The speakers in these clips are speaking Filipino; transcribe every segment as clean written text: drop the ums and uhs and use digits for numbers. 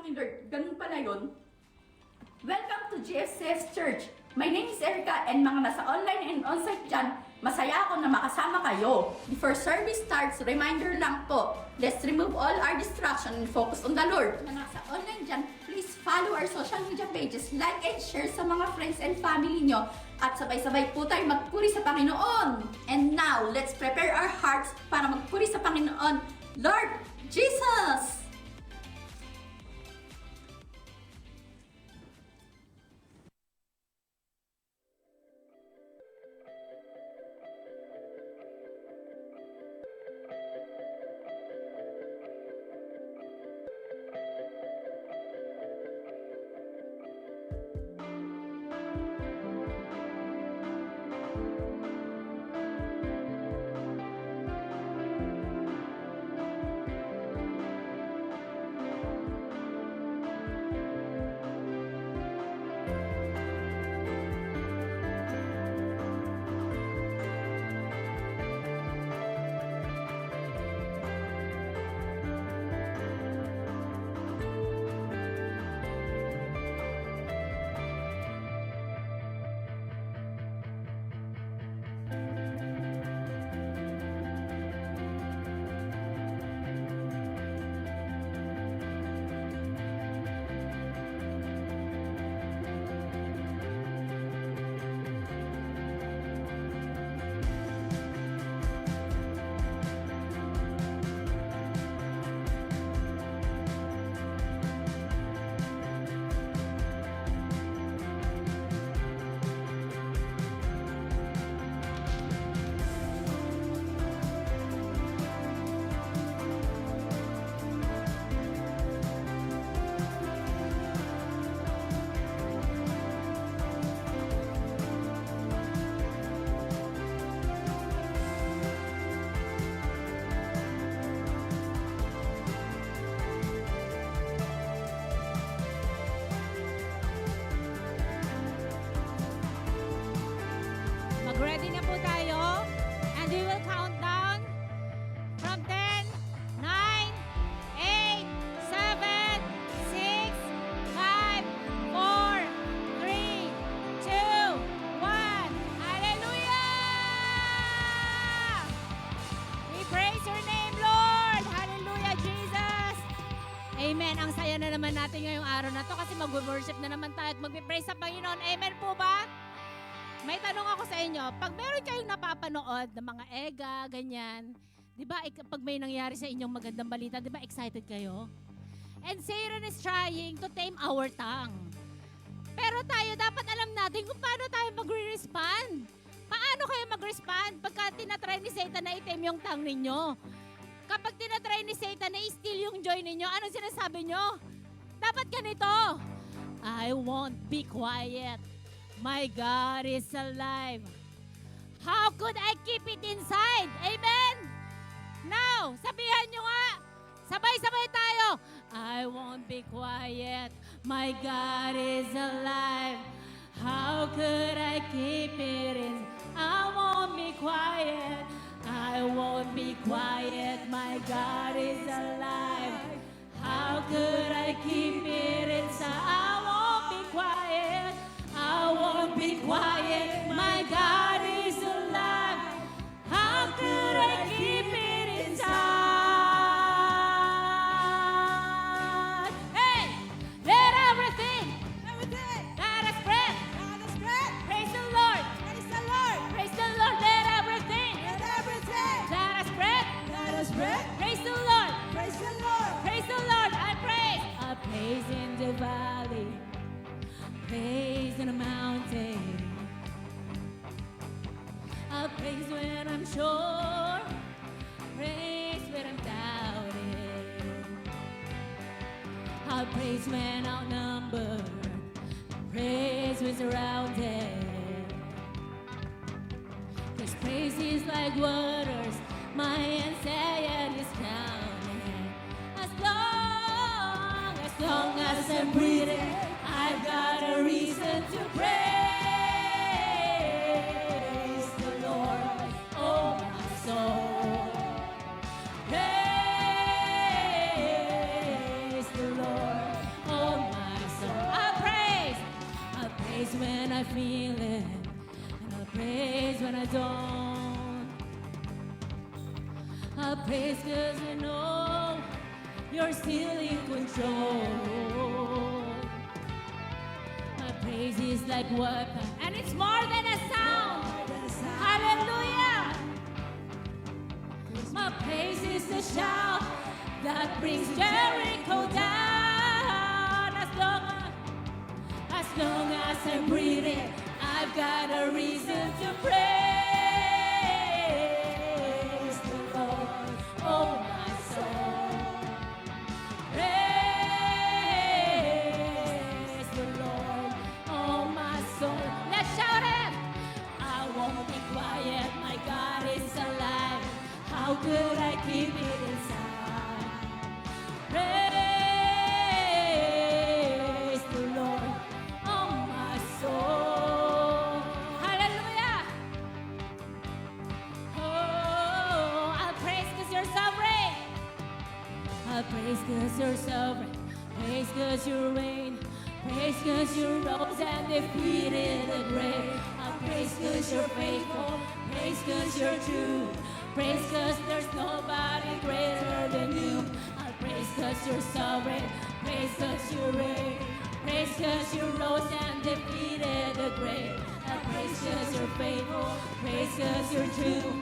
ni Lord. Ganun pala yun. Welcome to GFCS Church. My name is Erica and mga nasa online and on-site dyan, masaya ako na makasama kayo. Before service starts, reminder lang po, let's remove all our distraction and focus on the Lord. Mga nasa online dyan, please follow our social media pages, like and share sa mga friends and family nyo, at sabay-sabay po tayo magpuri sa Panginoon. And now, let's prepare our hearts para magpuri sa Panginoon. Lord Jesus! Ready na po tayo, and we will count down from 10, 9, 8, 7, 6, 5, 4, 3, 2, 1. Hallelujah! We praise your name, Lord. Hallelujah, Jesus. Amen. Ang saya na naman natin ngayong araw na to kasi mag-worship na naman tayo at mag-praise sa Panginoon. Amen po ba? May tanong ako sa inyo, pag meron kayong napapanood ng mga ega, ganyan, di ba, pag may nangyari sa inyong magandang balita, di ba, excited kayo? And Satan is trying to tame our tongue. Pero tayo, dapat alam natin kung paano tayo mag-respond. Paano kayo mag-respond pagka tinatry ni Satan na itame yung tongue ninyo? Kapag tinatry ni Satan na i-steal yung joy ninyo, anong sinasabi nyo? Dapat ganito, I won't be quiet. My God is alive. How could I keep it inside? Amen? Now, sabihan nyo nga. Sabay-sabay tayo. I won't be quiet. My God is alive. How could I keep it in? I won't be quiet. I won't be quiet. My God is alive. How could I keep it inside? I won't be quiet. I won't be quiet, my God is alive. How could I keep it inside? Hey, let everything that has breath, praise the Lord. Praise the Lord, let everything that has breath, praise the Lord. Praise the Lord, I praise in the valley. Praise in a mountain. I'll praise when I'm sure. Praise when I'm doubting. I'll praise when outnumbered. Praise when surrounded. 'Cause praise is like waters. My anxiety is counting. As long as I'm breathing, I've got a reason to praise the Lord, oh my soul. Praise the Lord, when I feel it, and I'll praise when I don't. I'll praise because I know you're still in control. My praise is like weapon, and it's more than a sound. Hallelujah! My praise is the shout that brings Jericho down. As long as I'm breathing, I've got a reason to praise the Lord, oh my soul. Praise the Lord, oh my soul. Let's shout it! I won't be quiet, my God is alive. How could I keep it inside? Praise the Lord, oh my soul. Hallelujah! Oh, I'll praise because you're sovereign. I'll praise because you're sovereign. Praise because you reign. Praise because you rose and defeated the grave. I'll praise because you're faithful. Praise because you're true. Praise because there's nobody greater than you. I'll praise because you're sovereign. Praise because you reign. Praise because you rose and defeated the grave. I'll praise because you're faithful. Praise because you're true.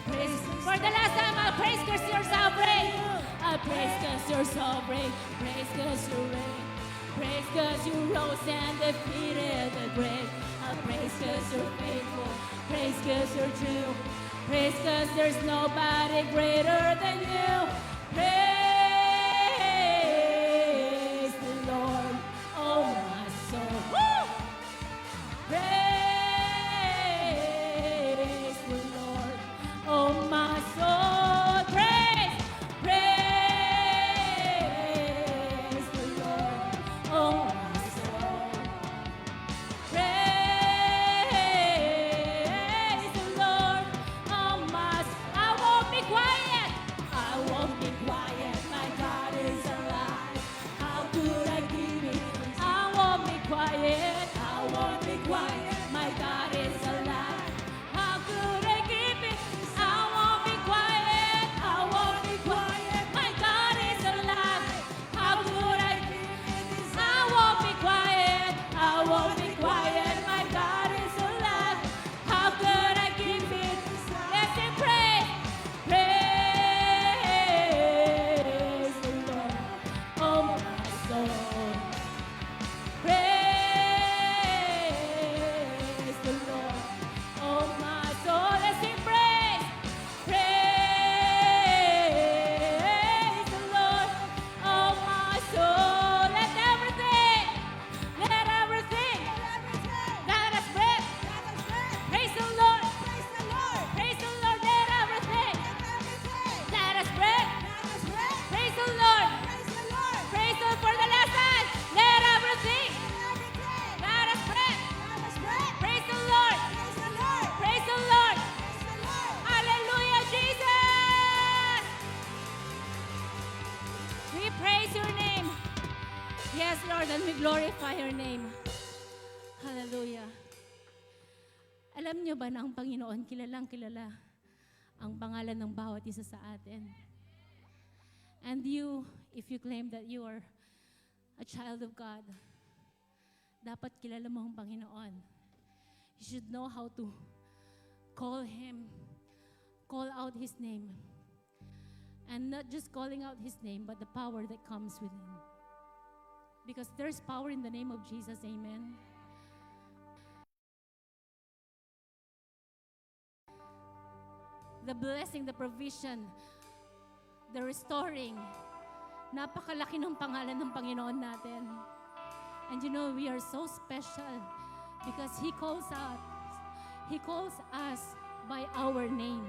Praise for the last time. I'll praise because you're sovereign. I'll praise because you're sovereign. Praise because you reign. Praise because you rose and defeated the grave. I'll praise because you're faithful. Praise because you're true. Praise because there's nobody greater than you. Praise the Lord, oh my soul. Woo! Praise the Lord, oh my soul. Praise, praise the Lord, oh my soul. Praise the Lord, oh my soul. I won't be quiet. I won't be quiet. My God is alive. How could I keep it? I won't be quiet. I won't be quiet. My God is alive. How could I keep it? I won't be quiet. I won't be quiet. My God is alive. How could I keep it? I won't be quiet. I won't be quiet. My God is alive. How could I keep it? Let's sing praise. Praise the Lord, oh my soul. Praise the Lord, oh my soul. Let's sing praise. Praise the Lord, oh my soul. Let everything that has breath praise the Lord. Praise the Lord. Let everything that has breath praise the Lord. Praise the Lord for the last time. Let everything that has breath praise the Lord. Praise the Lord. Hallelujah, Jesus. We praise your name. Yes, Lord, and we glorify your name. Hallelujah. Alam niyo ba na ang Panginoon kilalang kilala ang pangalan ng bawat isa sa atin? And you, if you claim that you are a child of God, dapat kilala mo ang Panginoon. You should know how to call Him, call out His name. And not just calling out His name, but the power that comes with Him. Because there's power in the name of Jesus, amen? The blessing, the provision, the restoring, napakalaki ng pangalan ng Panginoon natin. And you know, we are so special because He calls us by our name.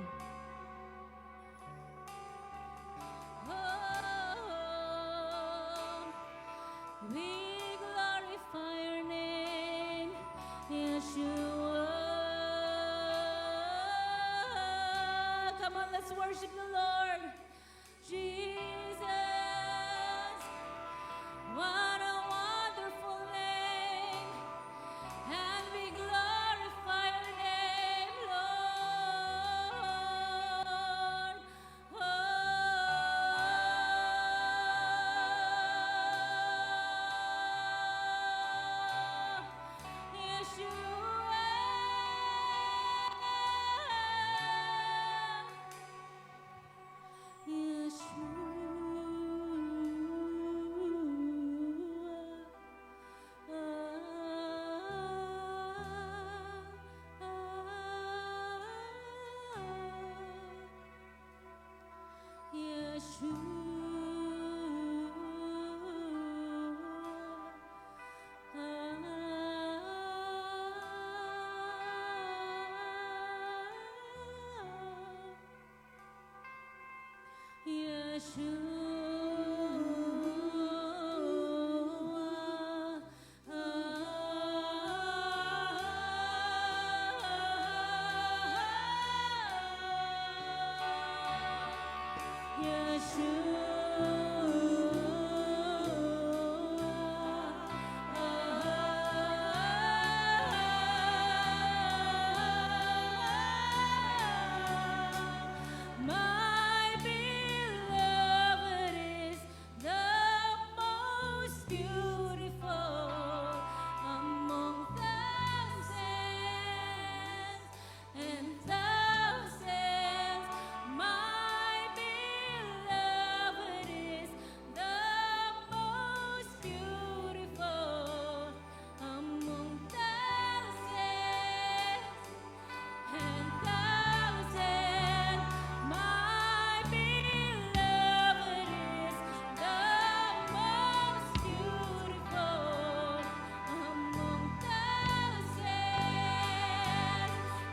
Oh, we glorify your name, Yeshua. Come on, let's worship the Lord. Jesus, what a wonderful name. And we My beloved is the most beautiful among thousands and thousands. My beloved is the most beautiful among thousands and thousand. My beloved is the most beautiful among thousands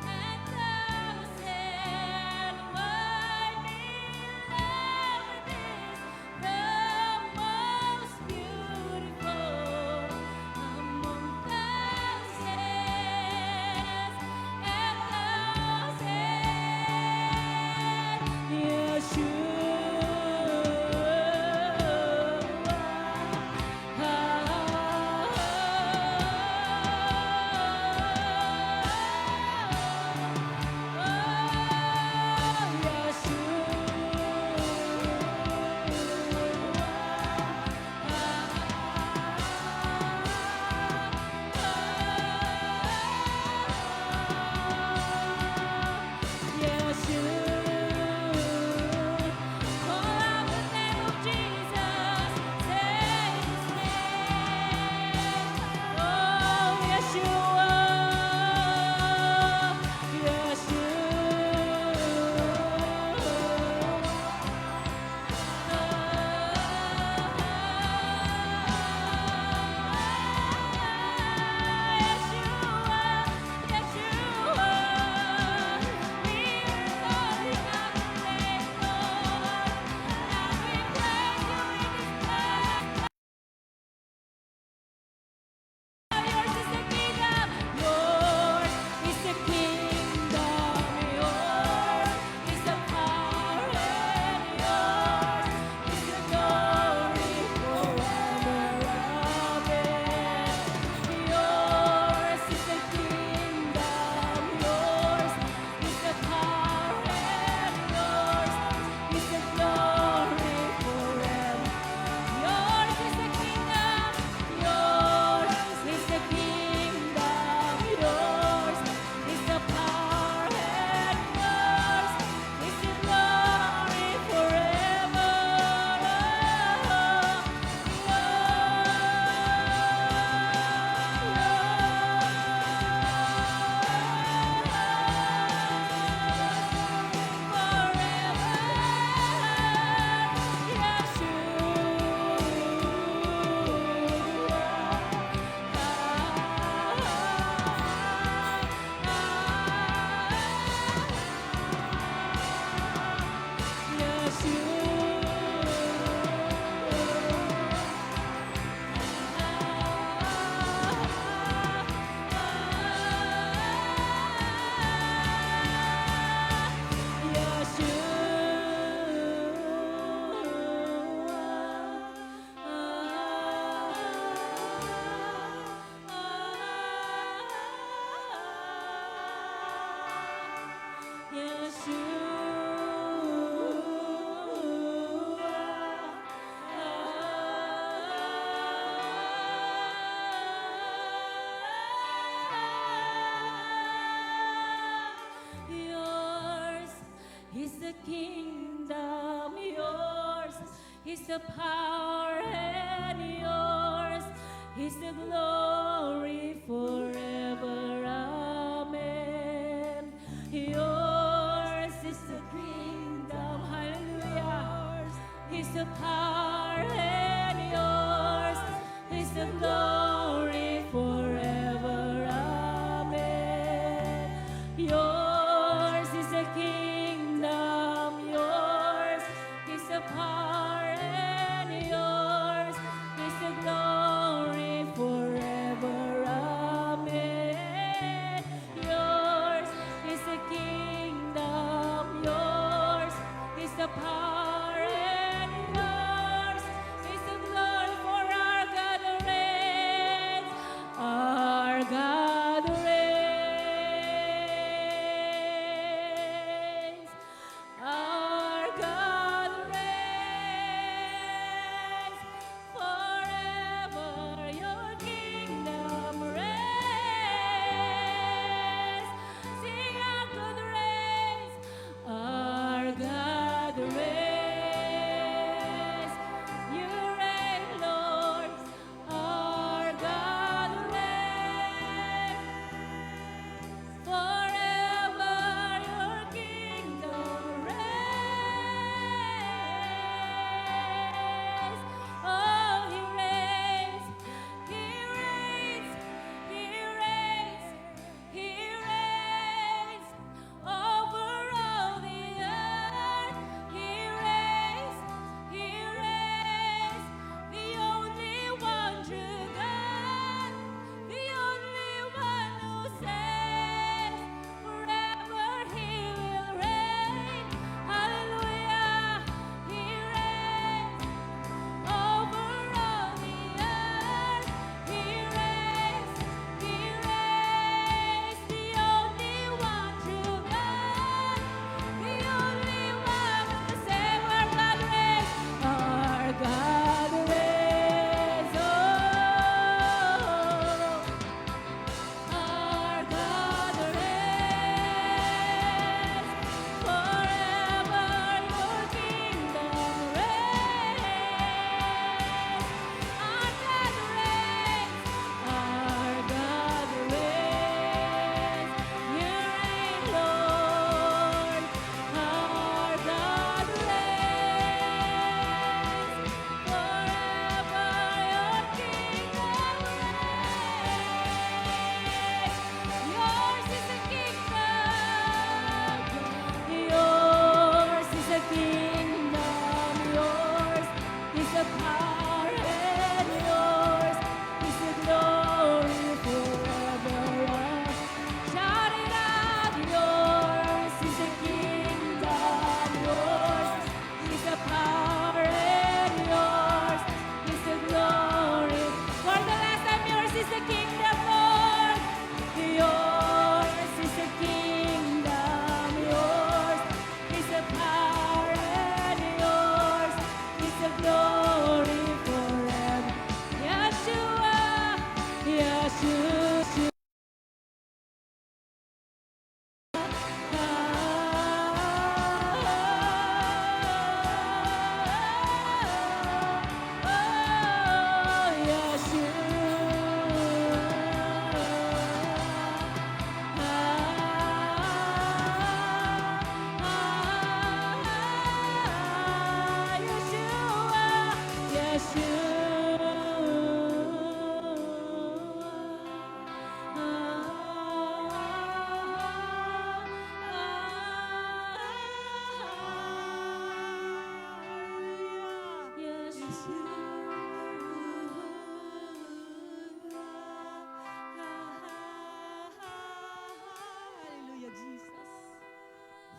and thousand. My beloved is the most beautiful among thousands and thousands. Yours is the kingdom, yours is the power, and yours is the glory forever. Amen. Yours is the kingdom, yours is the power, and yours is the glory forever. Yours is the kingdom, yours is the kingdom, yours is the power, and yours is the glory forever. Yours is the kingdom, yours is the power, and yours is the glory forever. Amen. Yours is the kingdom, hallelujah. Is the power, and yours is the glory forever. Amen. Yours is the kingdom, yours is the power.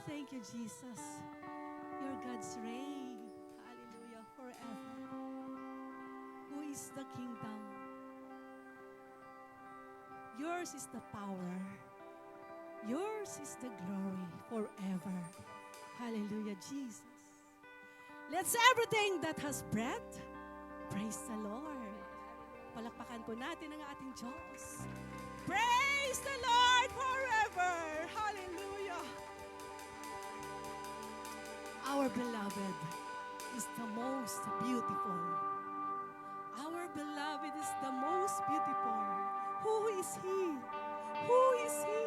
Thank you, Jesus. Your God's reign. Hallelujah. Forever. Who is the kingdom? Yours is the power. Yours is the glory forever. Hallelujah, Jesus. Let's everything that has breath, praise the Lord. Palakpakan po natin ang ating Diyos. Praise the Lord forever. Hallelujah. Our beloved is the most beautiful. Our beloved is the most beautiful. Who is He? Who is He?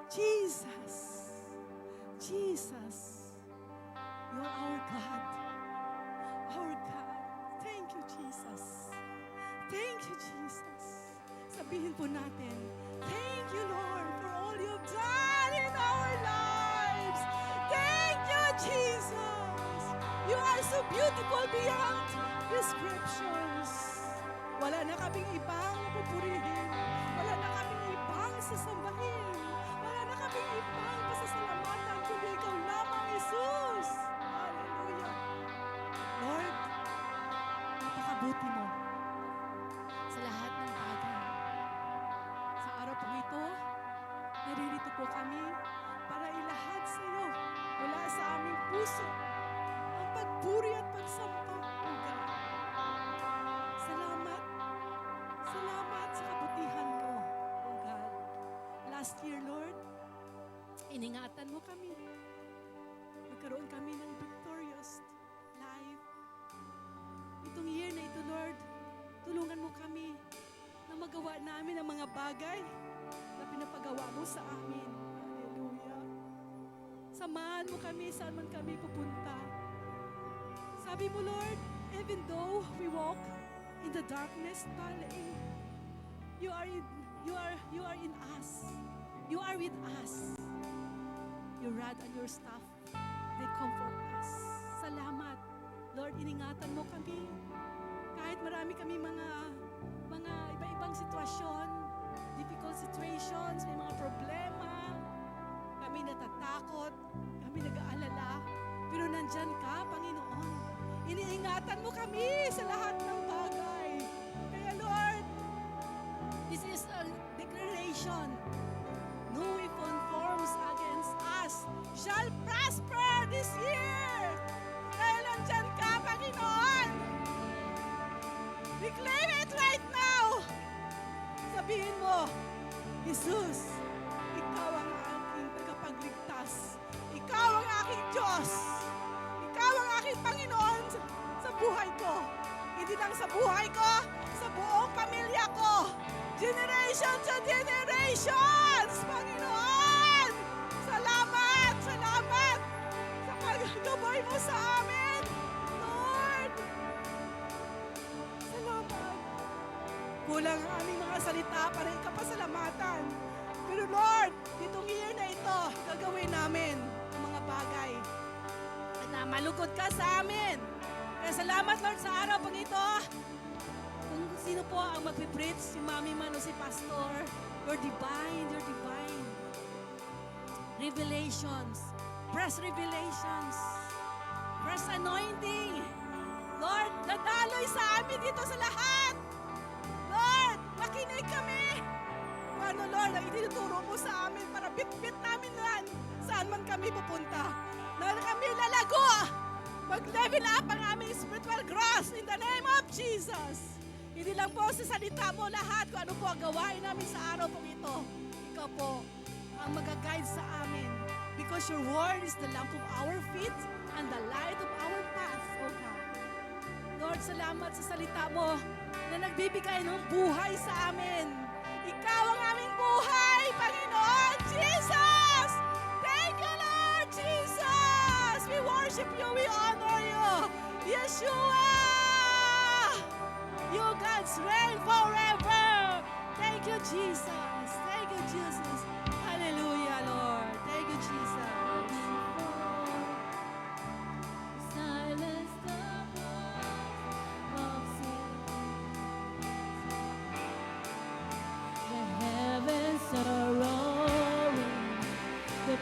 Jesus. Jesus. You're our God. Our God. Thank you, Jesus. Thank you, Jesus. Sabihin po natin, thank you, Lord, for all you've done in our lives. Thank you, Jesus. You are so beautiful beyond descriptions. Wala na kaming ibang pupurihin. Wala na kaming ibang sasambahin. Wala na kaming ibang pasasalamatan kundi ikaw lamang, Jesus. Hallelujah. Lord, napakabuti mo sa lahat ng bagay. Sa araw po ito, naririto po kami para ilahad sa iyo mula sa aming puso ang pagpuri at pagsamba, O God. Salamat. Salamat sa kabutihan mo, O God. Last year, Lord, iningatan mo kami. Nagkaroon kami ng victorious life. Itong year na ito, Lord, tulungan mo kami na magawa namin ang mga bagay na pinapagawa mo sa amin. Hallelujah. Samahan mo kami saan man kami pupunta. Sabi mo, Lord, even though we walk in the darkness valley, you are in us. You are with us. Your rod and your staff, they comfort us. Salamat. Lord, iningatan mo kami. Kahit marami kami mga iba-ibang sitwasyon, difficult situations, may mga problema, kami natatakot, kami nag-aalala, pero nandyan ka, Panginoon. Iniingatan mo kami sa lahat ng bagay. Kaya Lord, this is a declaration. No weapon forms against us shall prosper this year. Dahil nandyan ka, Panginoon. Reclaim it right now. Sabihin mo, Jesus, ikaw ang aking tagapagligtas. Ikaw ang aking Diyos. Ikaw ang aking Panginoon sa buhay ko. Hindi lang sa buhay ko, sa buong pamilya ko. Generation to generations, Panginoon. Salamat, salamat sa paggabay mo sa amin. Lord, salamat. Kulang ang aming mga salita para ikapasalamatan. Pero Lord, itong year na ito, gagawin namin ang mga bagay na malugod ka sa amin. Kaya salamat, Lord, sa araw pang ito. Kung sino po ang magpipreach, si Mami man o si Pastor, your divine revelations, fresh revelations, fresh anointing. Lord, dadaloy sa amin dito sa lahat. Lord, makinig kami. Ano, Lord, ang itinuturo mo sa amin para bit-bit namin yan saan man kami pupunta. Na kami lalago. Mag-level up ang aming spiritual growth in the name of Jesus. Hindi lang po sa salita mo lahat kung ano po ang gawain namin sa araw pong ito. Ikaw po ang mag-guide sa amin. Because your word is the lamp of our feet and the light of our path, O God. Lord, salamat sa salita mo na nagbibigay ng buhay sa amin. Ikaw ang aming buhay, Panginoon Jesus! Thank you, Lord Jesus! We worship you, we honor you. Yeshua! You God's reign forever. Thank you, Jesus. Thank you, Jesus. Hallelujah, Lord. Thank you, Jesus. Silence the voice of sin. The heavens are roaring. The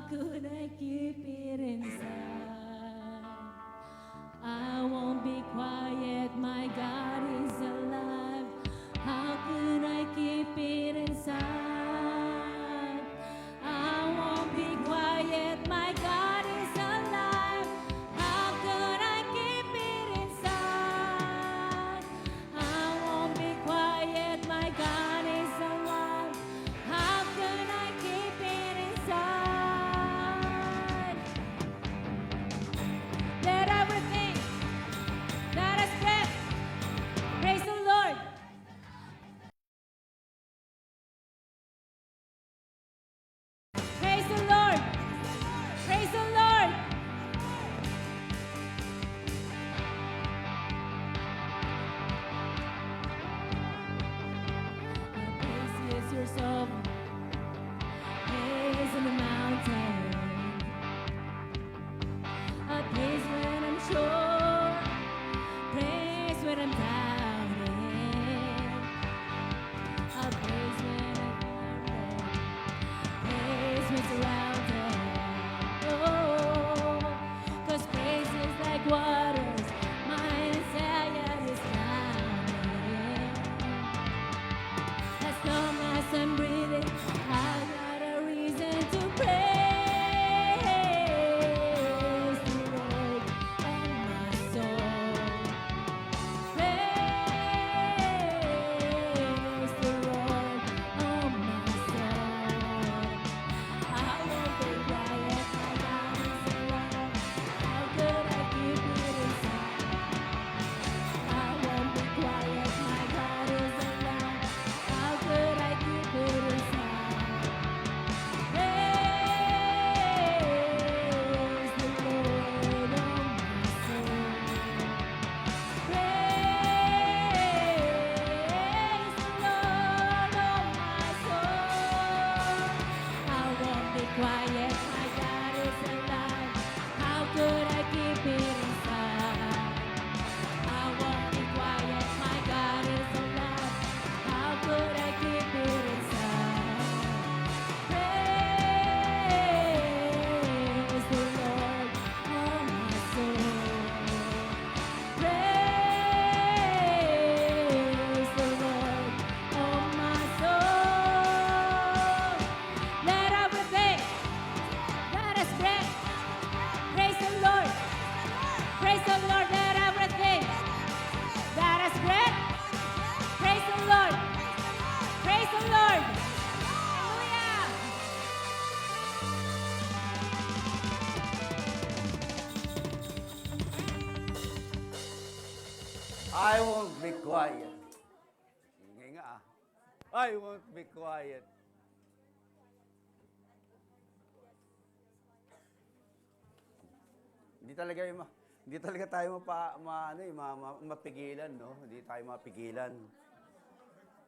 could I keep it inside? I won't be quiet, my God is alive. How could I keep it inside? I won't be quiet, my God is alive. How could I keep it inside? I won't be quiet, my God is alive. How could I keep it inside? Let everything that has breath praise the Lord. Praise the Lord. Praise the Lord. Praise is your song. Praise in the mountain. A praise when I'm sure. Praise when I'm doubting. A praise when I'm afraid. Praise when surrounded. Oh, 'cause praise is like waters. My anxiety is drowning. As long as I'm breathing, I got a reason to praise the Lord, oh my soul. Praise the Lord, oh my soul. I won't be quiet, my God is alive. How could I keep it inside? I won't be quiet, my God is alive. How could I keep it inside? Praise the Lord, oh my soul. Praise the Lord, oh my soul. I won't be quiet, my God is alive. How could I keep it inside? I won't be quiet, my God is alive. How could I keep it inside? Praise the Lord, oh my soul. Praise the Lord, oh my soul. Let everything that has breath praise the Lord. Praise the Lord, let everything that has breath praise the Lord. Praise the Lord. Hallelujah. I won't be quiet. Hindi nga ah. I won't be quiet. Hindi talaga tayo mapigilan, no? Hindi tayo mapigilan.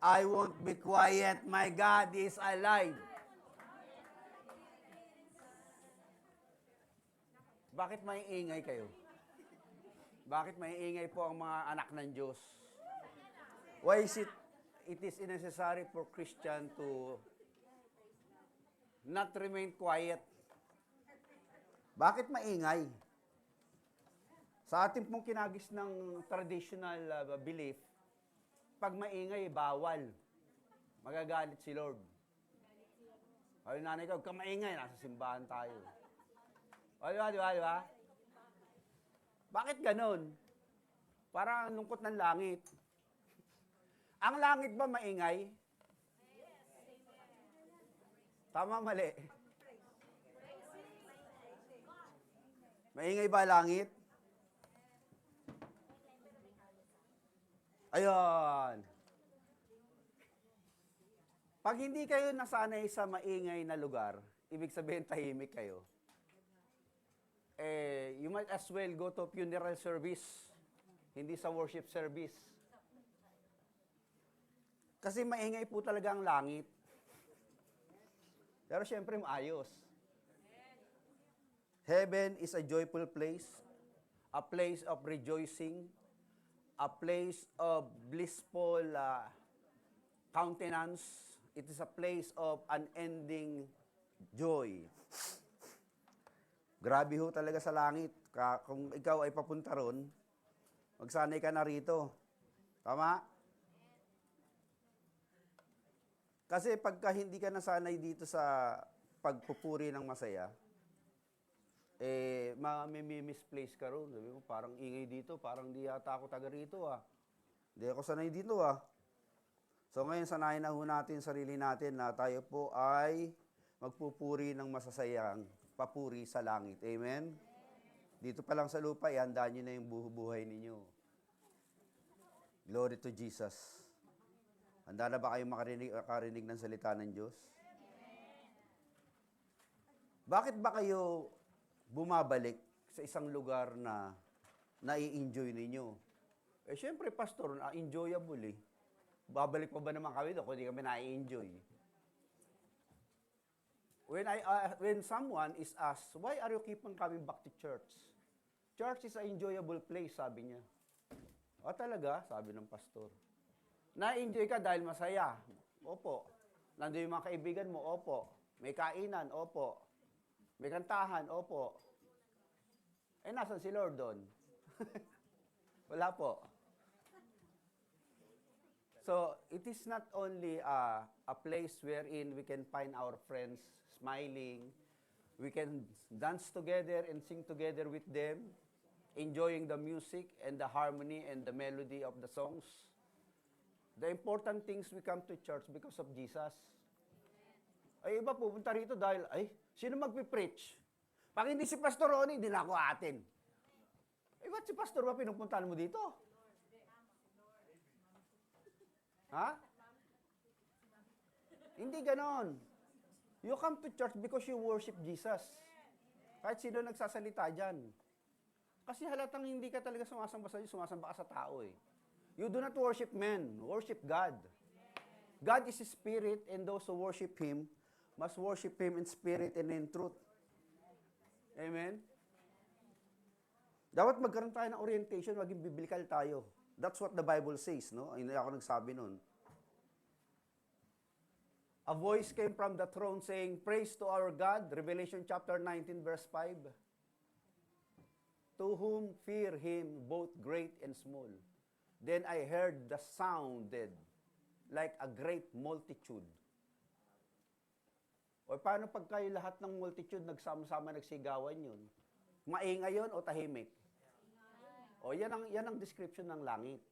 I won't be quiet. My God is alive. Bakit may ingay kayo? Bakit may ingay po ang mga anak ng Diyos? Why is it is necessary for Christian to not remain quiet? Bakit maingay? Sa ating pong kinagis ng traditional belief, pag maingay, bawal. Magagalit si Lord. Ay, nanay ko, huwag kang maingay, nasa simbahan tayo. O, di ba? Bakit ganon? Parang ang lungkot ng langit. Ang langit ba maingay? Tama, mali. Maingay ba langit? Ayun. Pag hindi kayo nasanay sa maingay na lugar, ibig sabihin tahimik kayo, you might as well go to funeral service, hindi sa worship service. Kasi maingay po talaga ang langit. Pero syempre maayos. Heaven is a joyful place, a place of rejoicing, a place of blissful countenance. It is a place of unending joy. Grabe ho talaga sa langit. Kung ikaw ay papunta ron, magsanay ka na rito. Tama? Kasi pagka hindi ka nasanay dito sa pagpupuri ng masaya, misplace ka ron. Sabi mo, parang ingay dito, parang di yata ako taga rito Hindi ako sanay dito So ngayon, sanayin na ho natin sarili natin na tayo po ay magpupuri ng masasayang papuri sa langit. Amen? Dito pa lang sa lupa, ihanda nyo na yung buhay ninyo. Glory to Jesus. Handa na ba kayo makarinig ng salita ng Diyos? Bakit ba kayo bumabalik sa isang lugar na nai-enjoy ninyo? Siyempre, pastor, enjoyable Babalik pa ba naman kami doon kung hindi kami nai-enjoy? When someone is asked, why are you keep on coming back to church? Church is an enjoyable place, sabi niya. Talaga? Sabi ng pastor. Na-enjoy ka dahil masaya? Opo. Nandun yung mga kaibigan mo? Opo. May kainan? Opo. May kantahan? Opo. Nasan si Lord doon? Wala po. So, it is not only a place wherein we can find our friends smiling, we can dance together and sing together with them, enjoying the music and the harmony and the melody of the songs. The important things we come to church because of Jesus. Iba pupunta rito dahil, sino magpipreach? Pag hindi si Pastor Ronnie, hindi na ako atin. Ba't si Pastor ba pinupuntahan mo dito? Ha? Hindi ganon. You come to church because you worship Jesus. Kahit sino nagsasalita dyan. Kasi halatang hindi ka talaga sumasamba sa Diyos, sumasamba ka sa tao You do not worship men, worship God. God is a spirit, and those who worship Him must worship Him in spirit and in truth. Amen? Dapat magkaroon tayo ng orientation, maging biblical tayo. That's what the Bible says, no? Hindi ako nagsabi nun. A voice came from the throne saying, praise to our God, Revelation chapter 19, verse 5. To whom fear Him, both great and small. Then I heard the sounded like a great multitude. O paano pag kayo lahat ng multitude nagsama-sama nagsigawan yun? Maingay yun o tahimik? O yan ang description ng langit.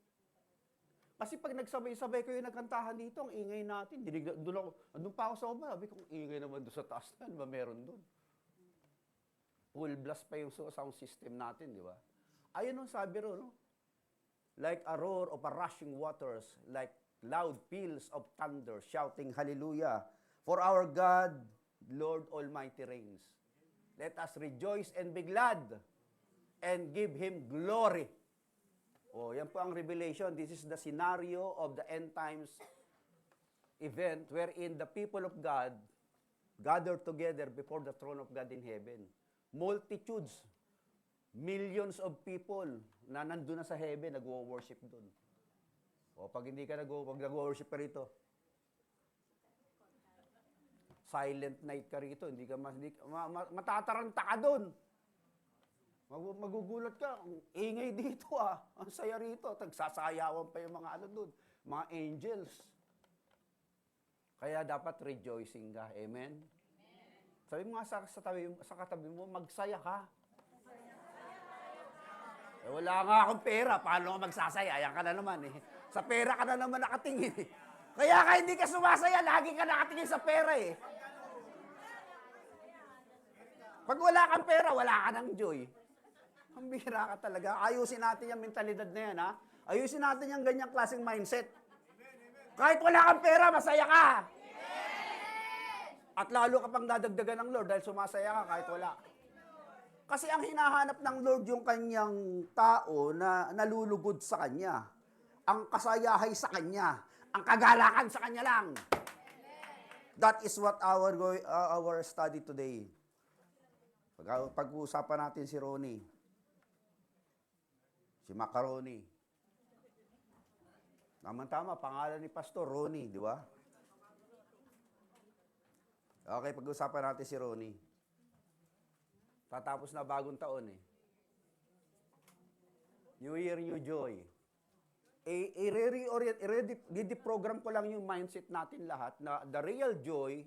Kasi pag nagsabay-sabay kayo nagkantahan dito, ang ingay natin. Doon pa ako sa baba, sabi kong ingay naman doon sa taas na, ba meron doon? Full blast pa yung sound system natin, di ba? Ayun ang sabi ro, no? Like a roar of a rushing waters, like loud peals of thunder, shouting, Hallelujah! For our God, Lord Almighty reigns. Let us rejoice and be glad and give Him glory. Yan po ang Revelation. This is the scenario of the end times event wherein the people of God gather together before the throne of God in heaven. Multitudes, millions of people na nandun na sa heaven, nag-worship doon. Pag hindi ka nag-worship ka rito, silent night ka rito, matataranta ka doon. Magugulat ka, ingay dito ang saya rito, tagsasayawan pa yung mga doon, mga angels. Kaya dapat rejoicing ka, amen? Sabi mo nga sa katabi mo, magsaya ka. Wala nga akong pera, paano ka magsasaya? Ayan ka na naman Sa pera ka na naman nakatingin Kaya ka hindi ka sumasaya, lagi ka nakatingin sa pera Pag wala kang pera, wala ka ng joy. Ang bihira ka talaga. Ayusin natin yung mentalidad na yan, Ayusin natin yung ganyang klaseng mindset. Kahit wala kang pera, masaya ka. At lalo ka pang dadagdagan ng Lord dahil sumasaya ka kahit wala. Kasi ang hinahanap ng Lord yung kanyang tao na nalulugod sa Kanya. Ang kasayahay sa Kanya. Ang kagalakan sa Kanya lang. That is what our study today. Pag-uusapan natin si Ronnie. Si Macaroni. Tama-tama, pangalan ni Pastor Ronnie, di ba? Okay, pag-uusapan natin si Ronnie. Tatapos na bagong taon eh. New Year, New Joy. I-reprogram ko lang yung mindset natin lahat na the real joy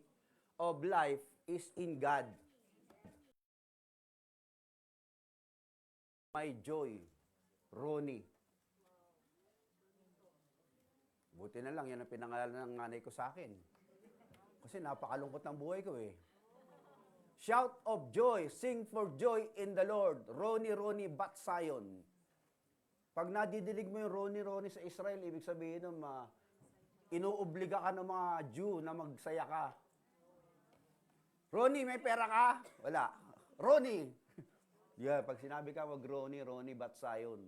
of life is in God. My joy, Ronnie. Buti na lang, yan ang pinangalan ng nanay ko sa akin. Kasi napakalungkot ng buhay ko eh. Shout of joy, sing for joy in the Lord. Ronnie, Ronnie, Bat Zion. Pag nadidilig mo yung Ronnie, Ronnie sa Israel, ibig sabihin nun, inuobliga ka ng mga Jew na magsaya ka. Ronnie, may pera ka? Wala. Ronnie. Yeah, pag sinabi ka, wag Ronnie, Ronnie, Bat Zion.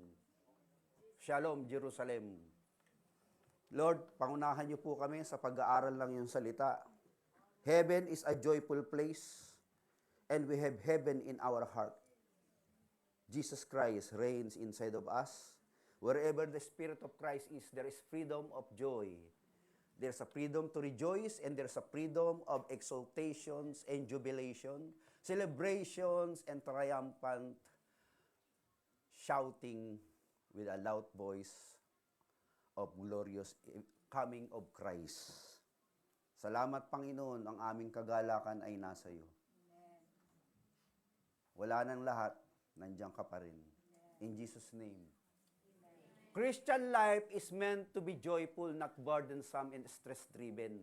Shalom, Jerusalem. Lord, pangunahan niyo po kami sa pag-aaral lang yung salita. Heaven is a joyful place, and we have heaven in our heart. Jesus Christ reigns inside of us. Wherever the Spirit of Christ is, there is freedom of joy. There's a freedom to rejoice, and there's a freedom of exaltations and jubilation, celebrations and triumphant shouting with a loud voice of glorious coming of Christ. Salamat, Panginoon, ang aming kagalakan ay nasa iyo. Wala nang lahat, nandiyan ka pa rin. In Jesus' name. Christian life is meant to be joyful, not burdensome and stress-driven.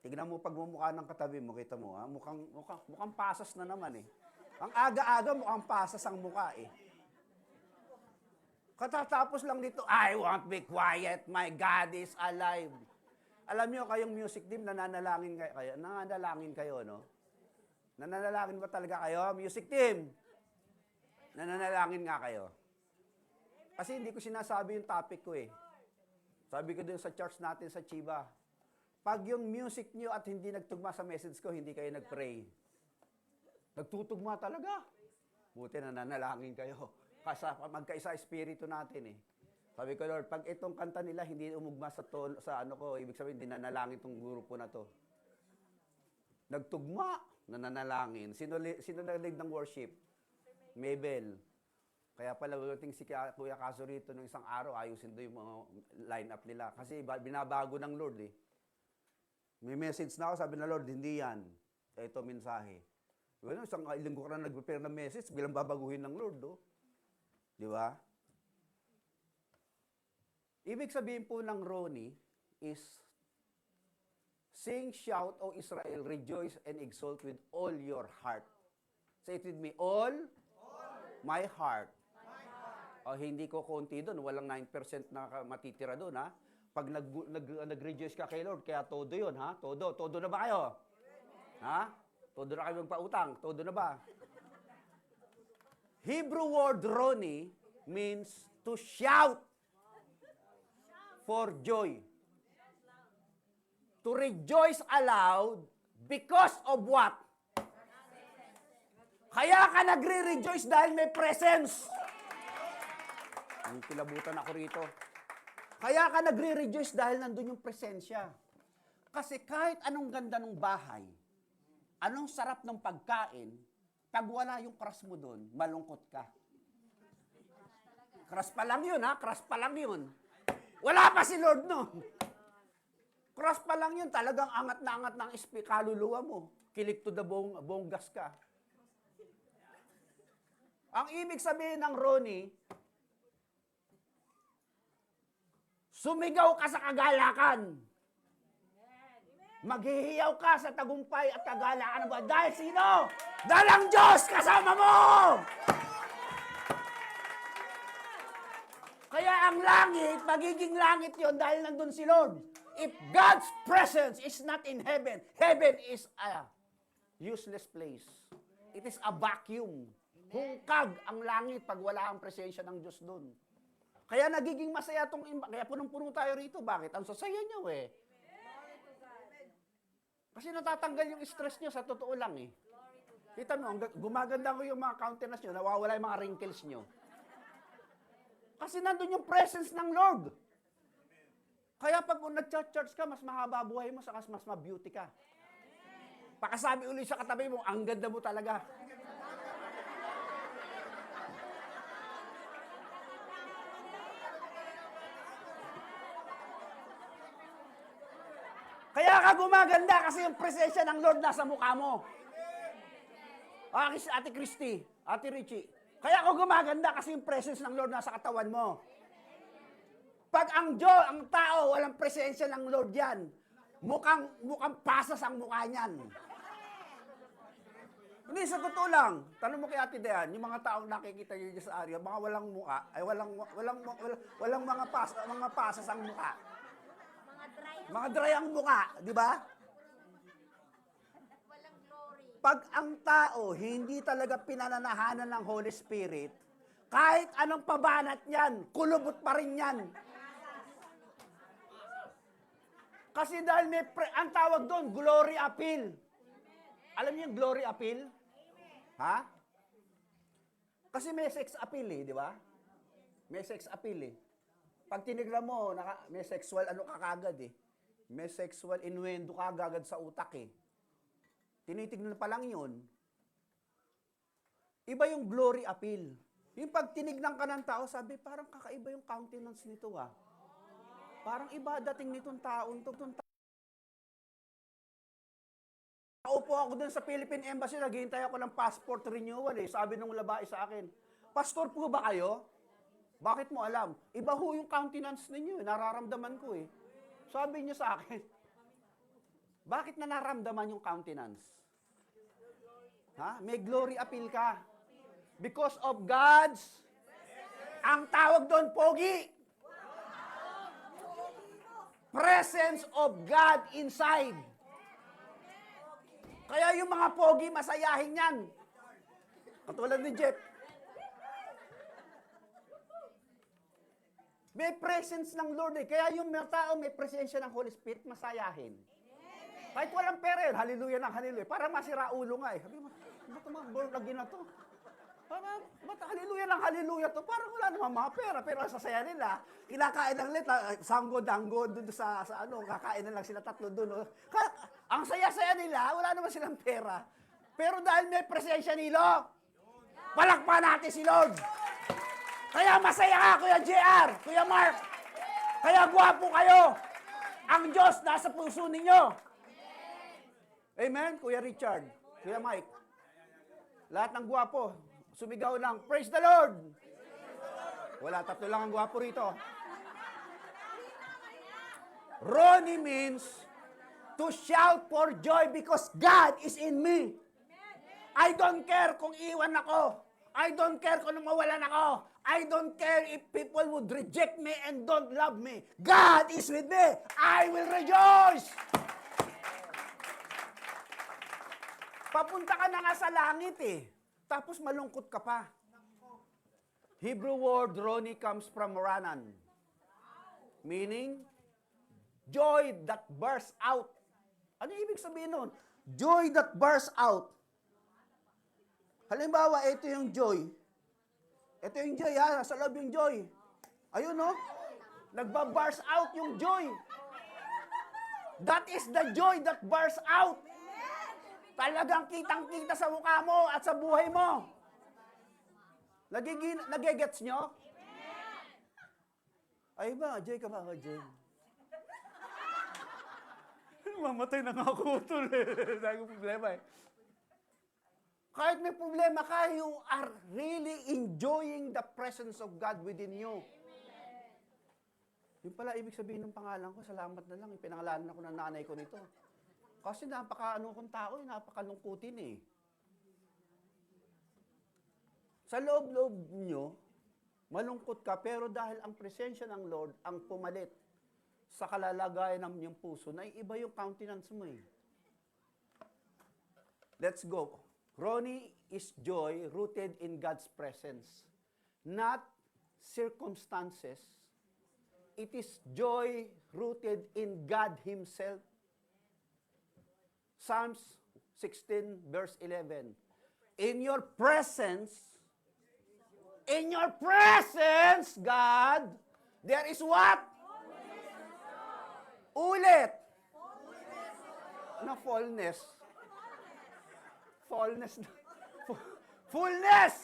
Tignan mo pagmumukha ng katabi mo, kita mo, ha? Mukhang pasas na naman eh. Ang aga-aga mukhang pasas ang mukha eh. Katatapos lang dito, I won't be quiet, my God is alive. Alam niyo, kayong music team, nananalangin kayo. Nananalangin kayo, no? Nananalangin ba talaga kayo, music team? Nananalangin nga kayo. Kasi hindi ko sinasabi yung topic ko eh. Sabi ko dun sa church natin sa Chiba, pag yung music niyo at hindi nagtugma sa message ko, hindi kayo nagpray. Nagtutugma talaga. Buti na nanalangin kayo. Kasi magkaisa espiritu natin eh. Sabi ko, Lord, pag itong kanta nila hindi umugma sa tono, sa ano ko, ibig sabihin, hindi nanalangin itong grupo na to. Nagtugma, nananalangin. Sino nag-lead ng worship? Mabel. Kaya pala, walating si Kuya Kaso rito nung isang araw, ayusin doon yung mga line-up nila. Kasi binabago ng Lord eh. May message na ako, sabi na Lord, hindi yan. Ito mensahe. Well, isang linggo ka na nag-prepare ng message, bilang babaguhin ng Lord, oh. Di ba? Ibig sabihin po ng Ronnie is, sing, shout, O Israel, rejoice and exult with all your heart. Say it with me, all my heart. O, hindi ko konti doon, walang 9% na matitira doon, ha? Pag nag-rejoice ka kay Lord, kaya todo yun, ha? Todo na ba kayo? Ha? Todo na kayo magpautang? Todo na ba? Hebrew word Ronnie means to shout for joy. To rejoice aloud because of what? Kaya ka nagre-rejoice dahil may presence. May kilabutan ako rito. Kaya ka nagre-rejoice dahil nandun yung presensya. Kasi kahit anong ganda ng bahay, anong sarap ng pagkain, pag wala yung crush mo doon, malungkot ka. Crush pa lang yun, ha? Crush pa lang yun. Wala pa si Lord, no? Crush pa lang yun, talagang angat na angat ng kaluluwa mo. Kilik to the buong gas ka. Ang ibig sabihin ng Ronnie, sumigaw ka sa kagalakan. Maghihiyaw ka sa tagumpay at kagalakan. Ba? Dahil sino? Dahil ang Diyos kasama mo! Kaya ang langit, magiging langit yon dahil nandun si Lord. If God's presence is not in heaven, heaven is a useless place. It is a vacuum. Hungkag ang langit pag wala ang presensya ng Diyos doon. Kaya nagiging masaya itong kaya punong-puno tayo rito. Bakit? Ang sasaya niyo eh. Kasi natatanggal yung stress niyo sa totoo lang eh. Kita mo, gumaganda ko yung mga countenance niyo, nawawala yung mga wrinkles niyo. Kasi nandun yung presence ng Lord. Kaya pag nag-church ka, mas mahaba buhay mo, saka mas ma-beauty ka. Pakasabi ulit sa katabi mo, ang ganda mo talaga. Kaya ka gumaganda kasi yung presensya ng Lord nasa mukha mo. Ate Christy, Ate Richie. Kaya ako gumaganda kasi yung presence ng Lord nasa katawan mo. Pag ang tao, walang presensya ng Lord yan, mukhang pasas ang mukha niyan. Hindi, sa totoo lang. Tanong mo kay Ate Dayan, yung mga taong nakikita niyo sa area, mga walang mukha, ay walang mga pasas ang mukha. Mga dry ang mukha, di ba? Pag ang tao hindi talaga pinananahanan ng Holy Spirit, kahit anong pabanat niyan, kulubot pa rin yan. Kasi dahil ang tawag doon, glory appeal. Alam niyo yung glory appeal? Ha? Kasi may sex appeal di ba? May sex appeal Pag tinignan mo, may sexual kagad May sexual innuendo kagad sa utak Tinitignan pa lang yun. Iba yung glory appeal. Yung pag tinignan ka ng tao, sabi, parang kakaiba yung countenance nito Parang iba dating nitong taon to. Naupo ako dun sa Philippine Embassy, naghihintay ako ng passport renewal Sabi nung labae sa akin, pastor po ba kayo? Bakit mo alam? Iba ho yung countenance ninyo, nararamdaman ko Sabi niya sa akin, bakit na nararamdaman yung countenance? May glory appeal ka. Because of God's, ang tawag doon, pogi. Presence of God inside. Kaya yung mga pogi, masayahin yan. Katulad ni Jeff. May presence ng Lord Kaya yung mga tao may presensya ng Holy Spirit, masayahin. Kahit walang pera yun, hallelujah ng hallelujah. Para masira ulo nga Sabi mo, ba't mga born again na to? Ba't hallelujah ng hallelujah to? Parang wala namang mga pera, pero ang sasaya nila, kinakain ng sanggo-danggo, doon sa kakain na lang sila tatlo doon. Ang saya-saya nila, wala naman silang pera. Pero dahil may presensya ni Lord, palakpan natin si Lord. Kaya masaya ka, Kuya JR, Kuya Mark. Kaya gwapo kayo. Ang Diyos nasa puso ninyo. Amen, Kuya Richard, Kuya Mike. Lahat ng gwapo, sumigaw ng, praise the Lord! Wala, tatlo lang ang gwapo rito. Ronnie means to shout for joy because God is in me. I don't care kung iwan ako. I don't care kung mawalan ako. I don't care if people would reject me and don't love me. God is with me. I will rejoice. Papunta ka na nga sa langit Tapos malungkot ka pa. Hebrew word Ronnie comes from Ranan. Meaning, joy that bursts out. Ano ibig sabihin nun? Joy that bursts out. Halimbawa, ito yung joy. Ito yung joy nasa loob yung joy. Ayun Nagba-burst out yung joy. That is the joy that bursts out. Talagang kitang-kita sa mukha mo at sa buhay mo. Nagigets nyo? Ay ba, Jay ka ba? Jay. Mamatay na nga ako tol Dahil yung problema Kahit may problema ka, you are really enjoying the presence of God within you. Yung pala, ibig sabihin ng pangalan ko, salamat na lang, pinangalanan ako ng nanay ko nito. Kasi kong tao, napakalungkutin Sa loob-loob nyo, malungkot ka, pero dahil ang presensya ng Lord ang pumalit sa kalalagayan ng inyong puso, na iba yung countenance mo Let's go. Ronnie is joy rooted in God's presence, not circumstances. It is joy rooted in God Himself. Psalms 16 verse 11. In your presence, God, there is what? Ulit. Na fullness. Fullness. Fullness.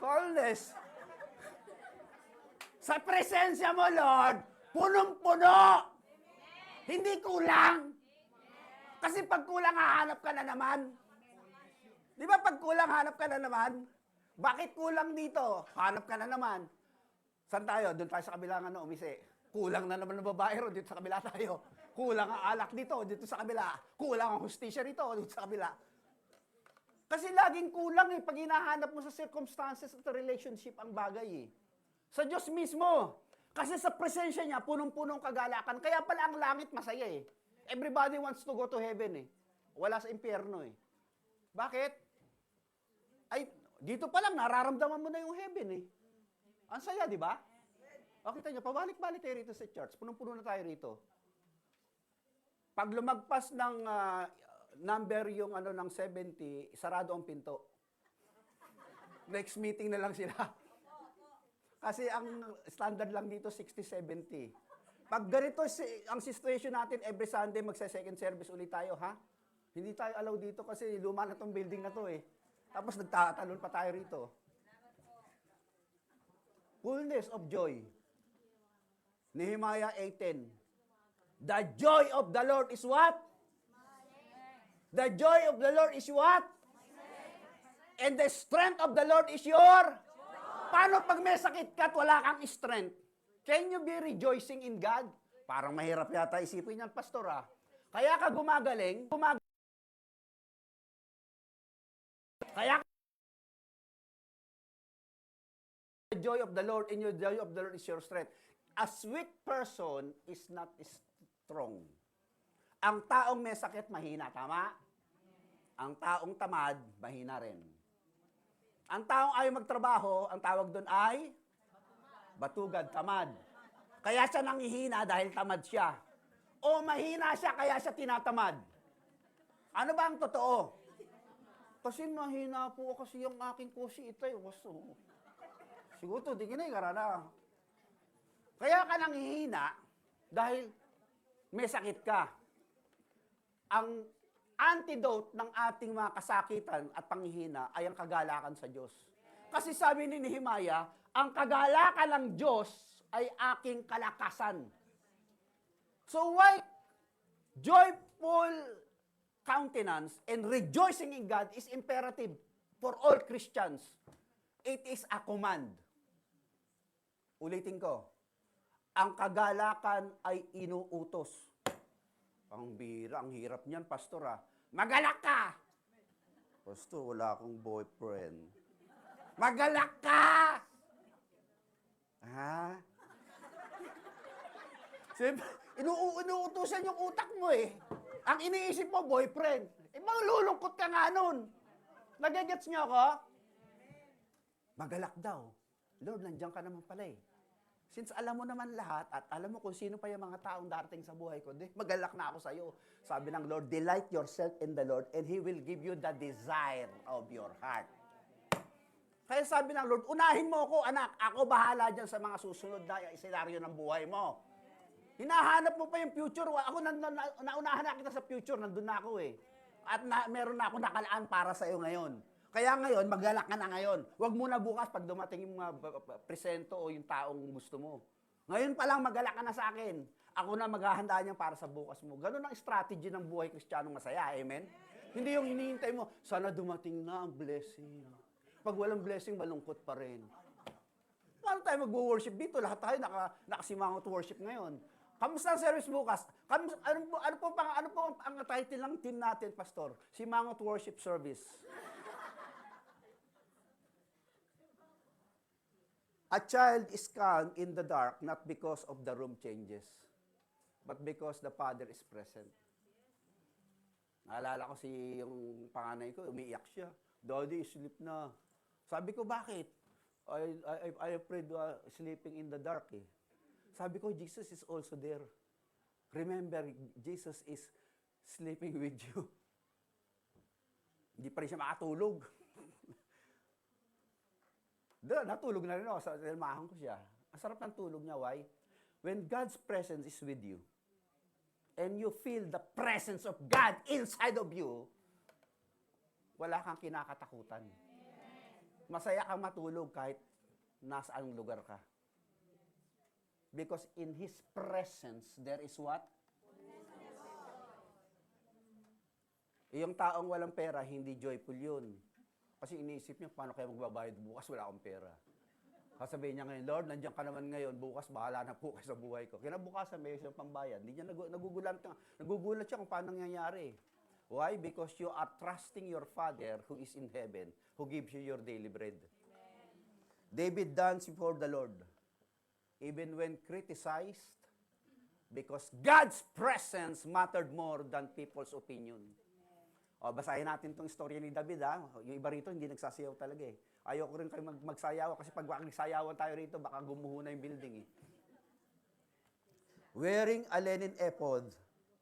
Fullness. Sa presensya mo, Lord, Punong-puno! Hindi kulang! Kasi pag kulang, hahanap ka na naman. Di ba pag kulang, hanap ka na naman? Bakit kulang dito? Hanap ka na naman. Saan tayo? Doon tayo sa kabilang umise. Kulang na naman ng babae ro, dito sa kabila tayo. Kulang ang alak dito sa kabila. Kulang ang hustisya dito sa kabila. Kasi laging kulang pag hinahanap mo sa circumstances at relationship ang bagay Sa Diyos mismo. Kasi sa presensya niya, punong-punong kagalakan. Kaya pala ang langit masaya Everybody wants to go to heaven Wala sa impyerno Bakit? Ay, dito pa lang, nararamdaman mo na yung heaven Ang saya, di ba? O, kita nyo, pabalik-balik tayo rito sa church. Punong-puno na tayo rito. Pag lumagpas ng number yung ng 70, sarado ang pinto. Next meeting na lang sila. Kasi ang standard lang dito, 60-70. Pag ganito ang situation natin, every Sunday, magsa-second service ulit tayo, ha? Hindi tayo allow dito kasi luma na tong building na to Tapos nagtatalon pa tayo rito. Fullness of joy. Nehemiah 8:10. The joy of the Lord is what? The joy of the Lord is what? And the strength of the Lord is your? Paano pag may sakit ka at wala kang strength? Can you be rejoicing in God? Parang mahirap yata isipin yan, pastor Kaya ka gumagaling, kaya the joy of the Lord and your joy of the Lord is your strength. A sweet person is not strong. Ang taong may sakit, mahina, tama? Ang taong tamad, mahina rin. Ang taong ayaw magtrabaho, ang tawag doon ay batugad, tamad. Kaya siya nanghihina dahil tamad siya. O mahina siya, kaya siya tinatamad. Ano ba ang totoo? Kasi mahina po kasi yung aking kusi itay. Siguro, di kinay, karana. Kaya ka nanghihina dahil may sakit ka. Ang antidote ng ating mga kasakitan at panghihina ay ang kagalakan sa Diyos. Kasi sabi ni Nehemiah, ang kagalakan ng Diyos ay aking kalakasan. So why joyful countenance and rejoicing in God is imperative for all Christians. It is a command. Ulitin ko. Ang kagalakan ay inuutos. Ang hirap niyan, pastor Magalak ka! Pastor, wala akong boyfriend. Magalak ka! Ha? Inuutusan yung utak mo Ang iniisip mo, boyfriend. Malulungkot ka nga nun. Nagagets niyo ako? Magalak daw. Lord, nandiyan ka naman pala Since alam mo naman lahat at alam mo kung sino pa yung mga taong darating sa buhay ko, magalak na ako sa'yo. Sabi ng Lord, delight yourself in the Lord and He will give you the desire of your heart. Kaya sabi ng Lord, unahin mo ako, anak. Ako bahala dyan sa mga susunod na senaryo ng buhay mo. Hinahanap mo pa yung future. Ako, naunahan na kita sa future. Nandun na ako At meron na ako nakalaan para sa'yo ngayon. Kaya ngayon, magalak ka na ngayon. Huwag muna bukas pag dumating yung mga presento o yung taong gusto mo. Ngayon pa lang, magalak ka na sa akin. Ako na maghahanda niyan para sa bukas mo. Ganun ang strategy ng buhay Kristiyanong masaya. Amen? Hindi yung hinihintay mo, sana dumating na ang blessing. Pag walang blessing, malungkot pa rin. Paano tayo mag-worship dito? Lahat tayo nakasimangot worship ngayon. Kamusta ang service bukas? Ano po ang title ng team natin, Pastor? Simangot Worship Service. A child is calm in the dark not because of the room changes, but because the Father is present. Naalala ko yung panganay ko, umiiyak siya. Daddy, sleep na. Sabi ko, bakit? I afraid sleeping in the dark Sabi ko, Jesus is also there. Remember, Jesus is sleeping with you. Hindi pa rin siya makatulog. Natulog na rin ako. Ilmahan ko siya. Ang sarap ng tulog niya. Why? When God's presence is with you, and you feel the presence of God inside of you, wala kang kinakatakutan. Masaya kang matulog kahit nasaan lugar ka. Because in His presence, there is what? Yung taong walang pera, hindi joyful yun. Kasi iniisip niya, paano kaya magbabayad bukas, wala akong pera. Kasabihin niya ngayon, Lord, nandiyan ka naman ngayon, bukas bahala na po kayo sa buhay ko. Kinabukasan, may isang pambayad. Hindi niya nagugulat siya kung paano nangyayari. Why? Because you are trusting your Father who is in heaven, who gives you your daily bread. David danced before the Lord, even when criticized, because God's presence mattered more than people's opinion. O, basahin natin itong istorya ni David, ha? Yung iba rito, hindi nagsasayaw talaga eh. Ayoko rin kayo magsayaw kasi pag nagsayawan tayo rito, baka gumuho na yung building eh. Wearing a linen ephod,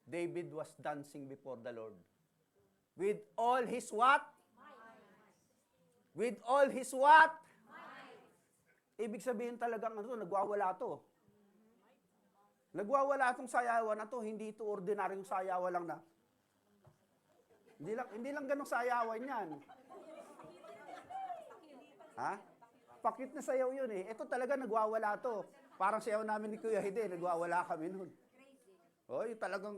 David was dancing before the Lord. With all his what? With all his what? Ibig sabihin talagang nagwawala to. Nagwawala itong sayawan na to, hindi ito ordinaryong sayawan lang na. Hindi lang ganong sayawan yan. Ha? Pakit na sayaw yun eh. Ito talaga nagwawala to. Parang sayaw namin ni Kuya Hide, nagwawala kami nun. Oy, talagang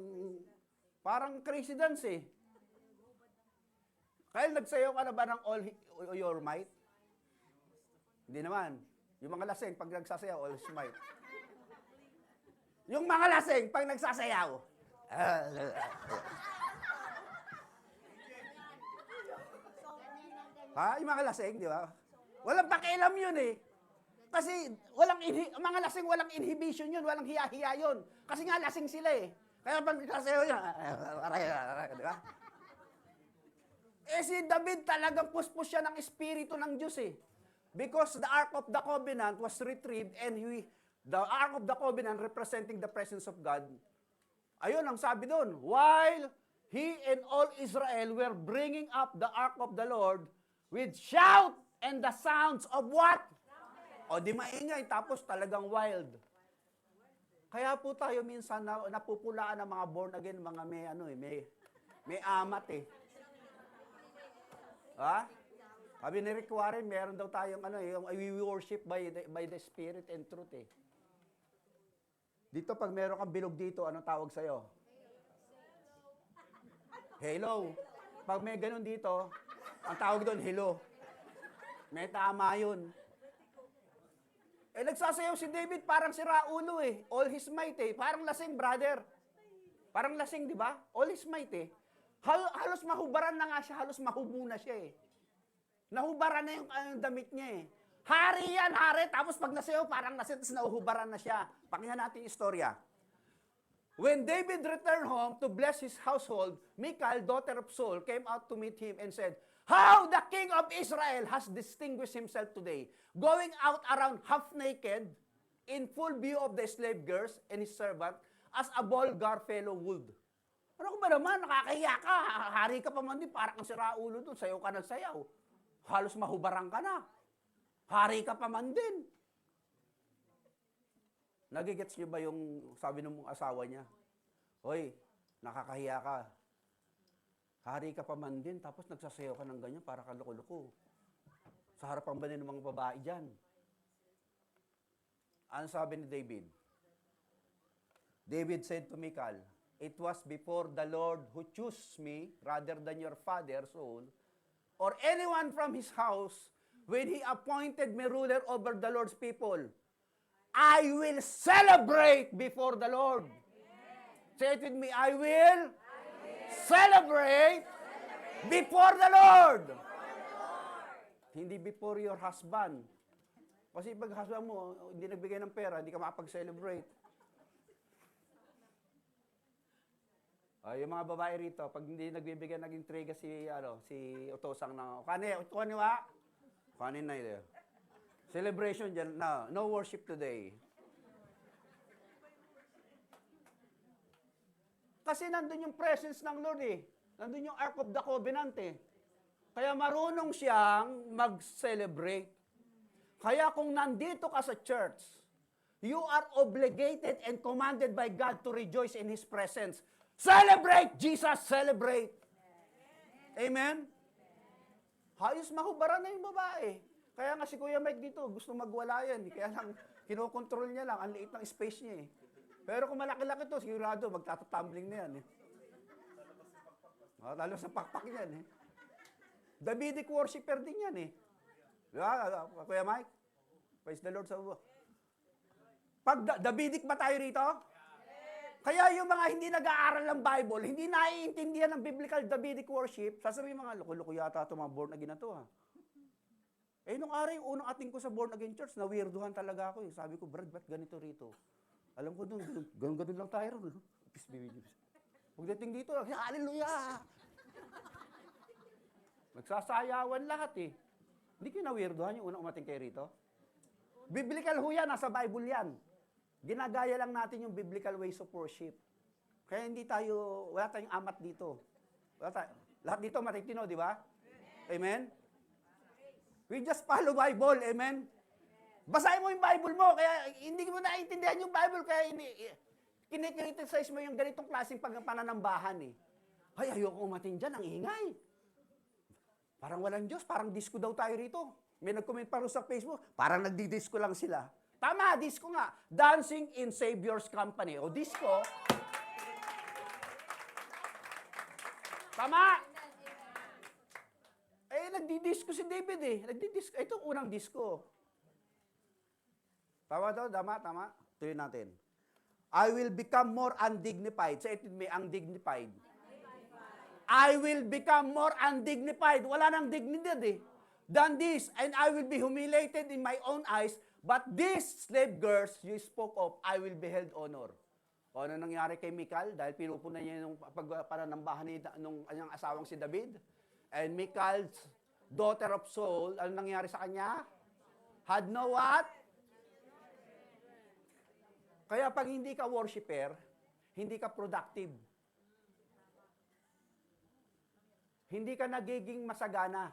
parang crazy dance eh. Kaya nagsayaw ka na ba ng all your might? Hindi naman. Yung mga lasing, pag nagsasayaw, all his might. Yung mga lasing, pag nagsasayaw. Ha? Yung mga lasing, di ba? Walang pakialam yun eh. Kasi mga lasing walang inhibition yun, walang hiya-hiya yun. Kasi nga lasing sila eh. Kaya pag nagsasayaw yun, di ba? Eh si David talagang puspos siya ng Espiritu ng Diyos eh. Because the Ark of the Covenant was retrieved and the Ark of the Covenant representing the presence of God. Ayun ang sabi doon, while he and all Israel were bringing up the Ark of the Lord with shout and the sounds of what? O di maingay, tapos talagang wild. Kaya po tayo minsan napupulaan ng mga born again, mga may amat eh. Ha? Sabi ni Rick Warren, meron daw tayong yung we worship by the Spirit and truth eh. Dito pag meron kang bilog dito, anong tawag sa'yo? Hello. Pag may ganun dito, ang tawag doon, hello. May tama yun. Eh, nagsasayaw si David, parang si Raulo eh. All his might eh. Parang lasing, brother. Parang lasing, di ba? All his might eh. Halos mahubaran na nga siya, halos mahubo na siya eh. Nahubaran na yung damit niya eh. Hari yan, hari. Tapos pag nasayaw, parang nasit, tapos nahuhubaran na siya. Pakinggan natin yung istorya. When David returned home to bless his household, Michal, daughter of Saul, came out to meet him and said, "How the king of Israel has distinguished himself today, going out around half naked, in full view of the slave girls and his servant, as a vulgar fellow would." Ano ba naman, nakakahiya ka, hari ka pa man din, parang si Raulo doon, sayaw ka ng sayaw. Halos mahubarang ka na. Hari ka pa man din. Nagigets niyo ba yung sabi ng asawa niya? Hoy, nakakahiya ka. Hari ka pa man din, tapos nagsasayaw ka ng ganyan para ka loko-loko. Sa harapan ba din ng mga babae dyan? Ano sabi ni David? David said to Michal, "It was before the Lord who chose me rather than your father Saul, or anyone from his house, when he appointed me ruler over the Lord's people. I will celebrate before the Lord." Say it with me, I will celebrate before the Lord. Hindi before your husband. Kasi pag husband mo, hindi nagbigay ng pera, hindi ka makapag-celebrate. Yung mga babae rito, pag hindi nagbibigay ng intriga si Utosang na, kanin na ito. Celebration dyan, no worship today. Kasi nandun yung presence ng Lord eh. Nandun yung Ark of the Covenant eh. Kaya marunong siyang mag-celebrate. Kaya kung nandito ka sa church, you are obligated and commanded by God to rejoice in His presence. Celebrate, Jesus, celebrate. Amen? Hayos mahubaran na yung babae. Kaya nga si Kuya Mike dito, gusto magwala yan. Kaya lang, Kinokontrol niya lang, ang liit ng space niya eh. Pero kung malaki-laki to, sigurado, magtatatumbling na yan eh. Lalo sa pakpak yan eh. Davidic worshiper din yan eh. Di ba, Kuya Mike? Praise the Lord sa uwa. Pag Davidic ba tayo rito? Kaya yung mga hindi nag-aaral ng Bible, hindi naiintindihan ng biblical Davidic worship, sasabihin mga, loko-loko yata ito mga born again na to ha. Eh, nung araw yung unang ating ko sa born again church, na-weirduhan talaga ako eh. Sabi ko, Brad, ba't ganito rito? Alam ko doon, ganun lang tayo ron. Peace be with you. Pagdating dito, hallelujah! Nagsasayawan lahat eh. Hindi kayo na-weirduhan yung unang umating kayo rito? Biblical ho yan, nasa Bible yan. Ginagaya lang natin yung biblical ways of worship. Kaya hindi tayo, wala tayong amat dito. Lahat dito matitino, di ba? Amen? We just follow Bible, amen? Basahin mo yung Bible mo, kaya hindi mo naiintindihan yung Bible, kaya kinikriticize mo yung ganitong klaseng pananambahan eh. Ay, ayoko umating dyan, ang ingay. Parang walang Diyos, parang disco daw tayo rito. May nag-comment pa rin sa Facebook, parang nagdi-disco lang sila. Tama, disco nga. Dancing in Savior's Company. O disco. Tama. Eh, nagdi-disco si David eh. Nagdi-disco. Ito unang disco. Tama daw, tama. Tuloy natin. I will become more undignified. Sa ito may undignified. I will become more undignified. Wala nang dignidad eh. Than this, and I will be humiliated in my own eyes, but these slave girls you spoke of, I will be held honor. O ano nangyari kay Michal? Dahil pinupunan niya yung pananambahan nung kanyang asawang si David. And Michal's daughter of Saul, ano nangyari sa kanya? Had no what? Kaya pag hindi ka worshiper, hindi ka productive. Hindi ka nagiging masagana.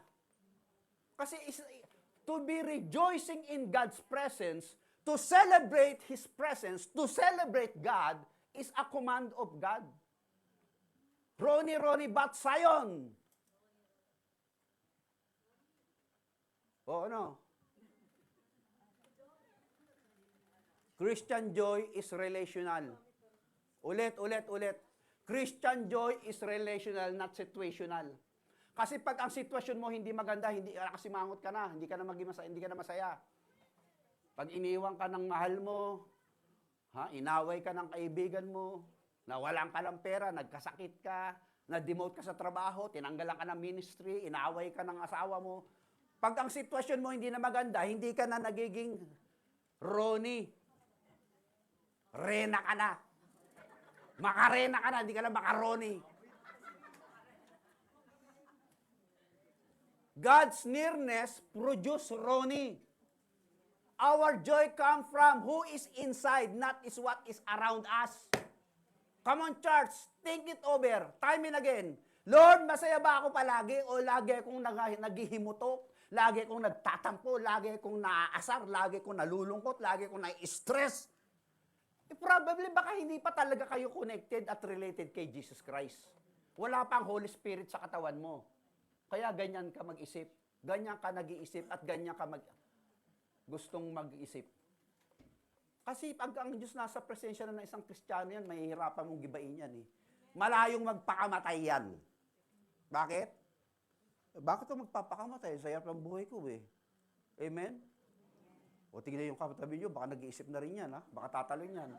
Kasi to be rejoicing in God's presence, to celebrate His presence, to celebrate God, is a command of God. Ronnie Bat Zion. O ano? Christian joy is relational. Ulit. Christian joy is relational, not situational. Kasi pag ang sitwasyon mo hindi maganda, hindi kasi mangot ka na, hindi ka na masaya. Pag iniwan ka ng mahal mo, inaway ka ng kaibigan mo, nawalan ka ng pera, nagkasakit ka, na-demote ka sa trabaho, tinanggalan ka ng ministry, inaway ka ng asawa mo. Pag ang sitwasyon mo hindi na maganda, hindi ka na nagiging Ronnie. Rena ka na. Makarena ka na, hindi ka na makaroni. God's nearness produce Ronnie. Our joy comes from who is inside, not is what is around us. Come on, church, think it over, time and again. Lord, masaya ba ako palagi o lagi akong naghihimutok, lagi akong nagtatampo, lagi akong naaasar, lagi akong nalulungkot, lagi akong na-stress? Probably baka hindi pa talaga kayo connected at related kay Jesus Christ. Wala pang Holy Spirit sa katawan mo. Kaya ganyan ka mag-isip, ganyan ka nag-iisip, at ganyan ka gustong mag-isip. Kasi pag ang Diyos nasa presensya na ng isang Kristiyano yan, mahihirapan mong gibain yan eh. Malayong magpakamatay yan. Bakit? Bakit ito magpapakamatay? Sayap ng buhay ko eh. Amen? O tingnan yung katabi nyo, baka nag-iisip na rin yan, ha? Baka tatalon yan.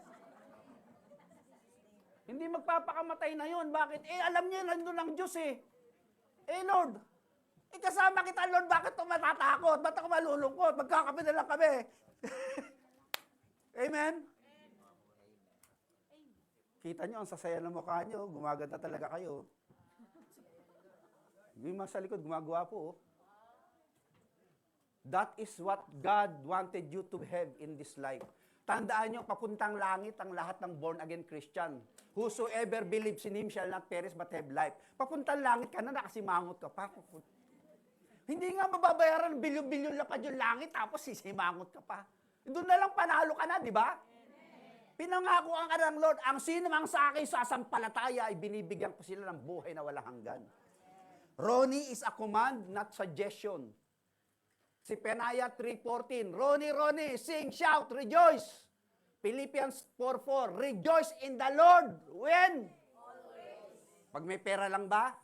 Hindi magpapakamatay na yun. Bakit? Alam niya, nandun ang Diyos eh. Lord, kasama kita, Lord, bakit ito matatakot? Ba't ako malulungkot? Magkakape na lang kami. Amen? Kita nyo, ang sasaya ng mukha nyo, gumaganda talaga kayo. Yung mga sa likod, gumagawa po. Oh. That is what God wanted you to have in this life. Tandaan nyo, papuntang langit ang lahat ng born-again Christian. Whosoever believes in Him shall not perish but have life. Papuntang langit ka na, nakasimangot ka pa. Hindi nga mababayaran, bilyon-bilyon lapad yung langit, tapos sisimangot ka pa. Doon na lang panalo ka na, di ba? Pinangako ang ng Lord, ang sino mang sa akin sasampalataya ay binibigyan ko sila ng buhay na walang hanggan. Ronnie is a command, not suggestion. Si Penaya 3:14. Ronnie, sing, shout, rejoice. Philippians 4:4. Rejoice in the Lord. When? Always. Pag may pera lang ba?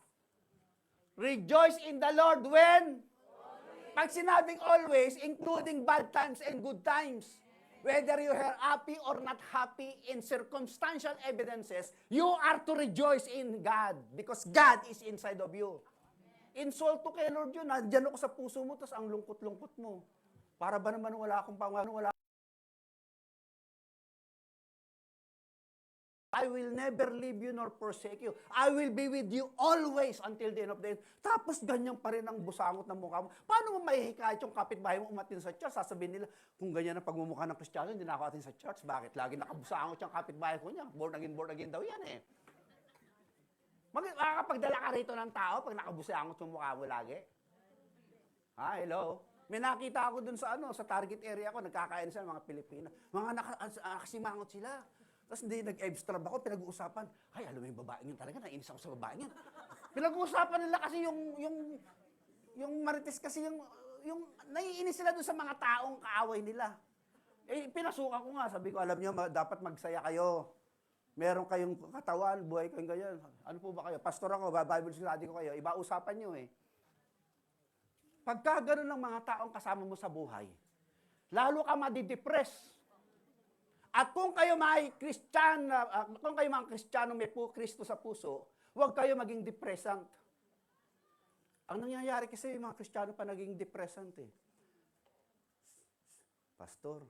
Rejoice in the Lord when? Always. Pag sinabing always, including bad times and good times. Whether you are happy or not happy in circumstantial evidences, you are to rejoice in God because God is inside of you. Insulto kay Lord yun. Nandiyan ako sa puso mo, tapos ang lungkot-lungkot mo. Para ba naman wala akong wala. I will never leave you nor forsake you. I will be with you always until the end of the end. Tapos ganyan pa rin ang busangot ng mukha mo. Paano mo mahihikayat yung kapitbahay mo umatin sa church? Sasabihin nila, kung ganyan ang pagmumukha ng Kristiyano, hindi na ako atin sa church. Bakit? Lagi nakabusangot yung kapitbahay ko niya. Born again daw yan eh. Makakapagdala ka rito ng tao pag nakabusangot yung mukha mo lagi? Hello? May nakita ako dun sa target area ko, nagkakain sila mga Pilipino. Mga nakasimangot sila. Tapos hindi, nag-abstract ako, pinag-uusapan. Ay, alam mo yung babaeng yun talaga, nainis ako sa babaeng yun. Pinag-uusapan nila kasi yung marites kasi yung naiinis sila dun sa mga taong kaaway nila. Pinasukan ko nga, sabi ko, alam nyo, dapat magsaya kayo. Meron kayong katawan, buhay kayong ganyan. Ano po ba kayo? Pastor ako, Bible study ko kayo. Iba usapan nyo eh. Pagka ganun ng mga taong kasama mo sa buhay, lalo ka madidepress. At kung kayo mga Kristiyano may Kristo sa puso, huwag kayo maging depressant. Ang nangyayari kasi yung mga Kristiyano pa naging depressant eh. Pastor,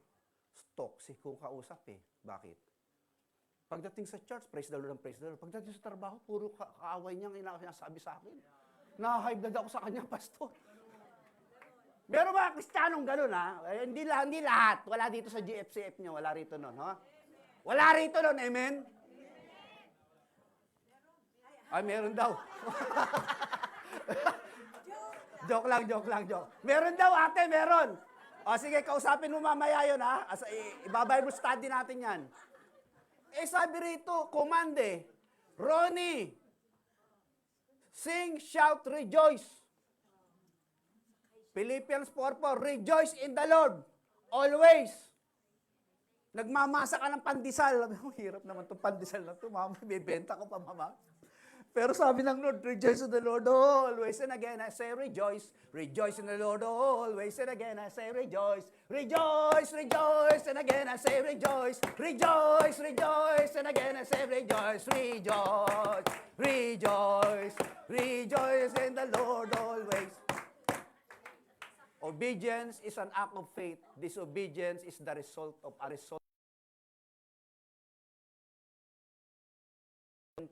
toxic kung kausap eh. Bakit? Pagdating sa church, praise the Lord and praise the Lord. Pagdating sa trabaho, puro kaaway niya ang sinasabi sa akin. Na-high blood ako sa kanya, pastor. Meron ba Kristiyanong gano'n, ha? Hindi lahat. Wala dito sa GFCF niyo. Wala rito nun, ha? Wala rito nun, amen? Ay, meron daw. Joke lang. Meron daw, ate, meron. O, sige, kausapin mo mamaya yun, ha? Iba-Bible study natin yan. Sabi rito, kumande, Ronnie, sing, shout, rejoice. Philippians 4:4, rejoice in the Lord, always. Nagmamasa ka ng pandesal. Hirap naman itong pandesal na ito, mama, bibenta ko pa, mama. Pero sabi ng Lord, rejoice in the Lord always. And again, I say rejoice. Rejoice in the Lord always. And again, I say rejoice. Rejoice. And again, I say rejoice. Rejoice. And again, I say rejoice. Rejoice in the Lord always. Obedience is an act of faith. Disobedience is the result of a result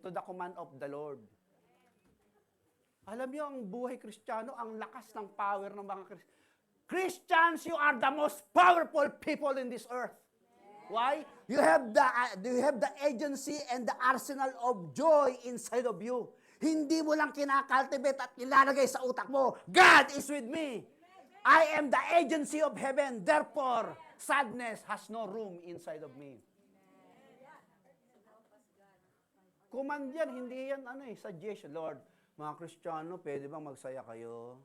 to the command of the Lord. Alam niyo, ang buhay Kristiyano, ang lakas ng power ng mga Christians, you are the most powerful people in this earth. Why? You have the agency and the arsenal of joy inside of you. Hindi mo lang kinakultivate at nilalagay sa utak mo, God is with me. I am the agency of heaven. Therefore, sadness has no room inside of me. Command yan, hindi yan suggestion. Lord, mga Kristiyano, pwede bang magsaya kayo?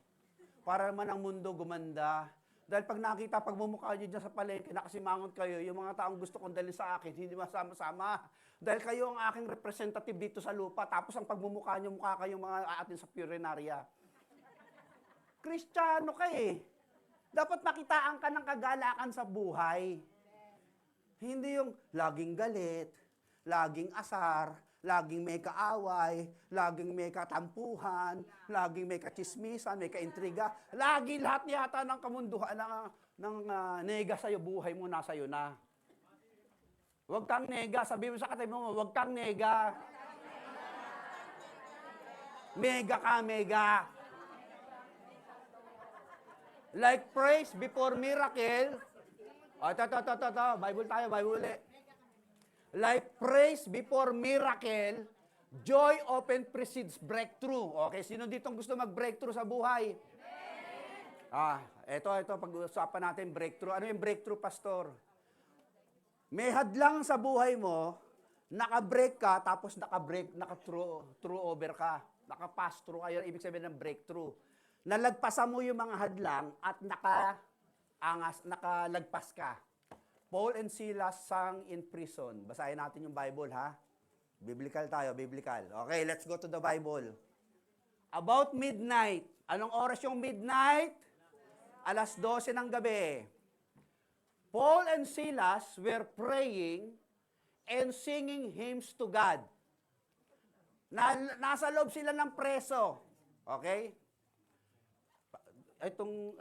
Para naman ang mundo gumanda. Dahil pag nakita, pagmumukha nyo dyan sa palengke, nakasimangot kayo, yung mga taong gusto kong dalhin sa akin, hindi masama-sama. Dahil kayo ang aking representative dito sa lupa, tapos ang pagmumukha nyo, mukha kayong mga atin sa purinaria. Kristiyano ka eh. Dapat makitaan ka ng kagalakan sa buhay. Hindi yung laging galit, laging asar, laging may kaaway, laging may katampuhan, laging may kachismisan, may kaintriga. Lagi lahat yata ng kamunduhan, ng nega sa'yo, buhay mo, nasa iyo na. Huwag kang nega. Sabi mo sa katabi mo, huwag kang nega. Mega ka, mega. Like praise before miracle. Ito. Bible tayo, Bible ulit. Like praise before miracle, joy often precedes breakthrough. Okay, sino ditong gusto mag-breakthrough sa buhay? Ito, pag-usapan natin breakthrough. Ano yung breakthrough, pastor? May hadlang sa buhay mo, naka-break ka, tapos naka-through over ka. Naka-pass through kayo, ibig sabihin ng breakthrough. nalagpasan mo yung mga hadlang at nakalagpas ka. Paul and Silas sang in prison. Basahin natin yung Bible, ha? Biblical tayo, biblical. Okay, let's go to the Bible. About midnight. Anong oras yung midnight? 12:00 ng gabi. Paul and Silas were praying and singing hymns to God. Nasa loob sila ng preso. Okay? Itong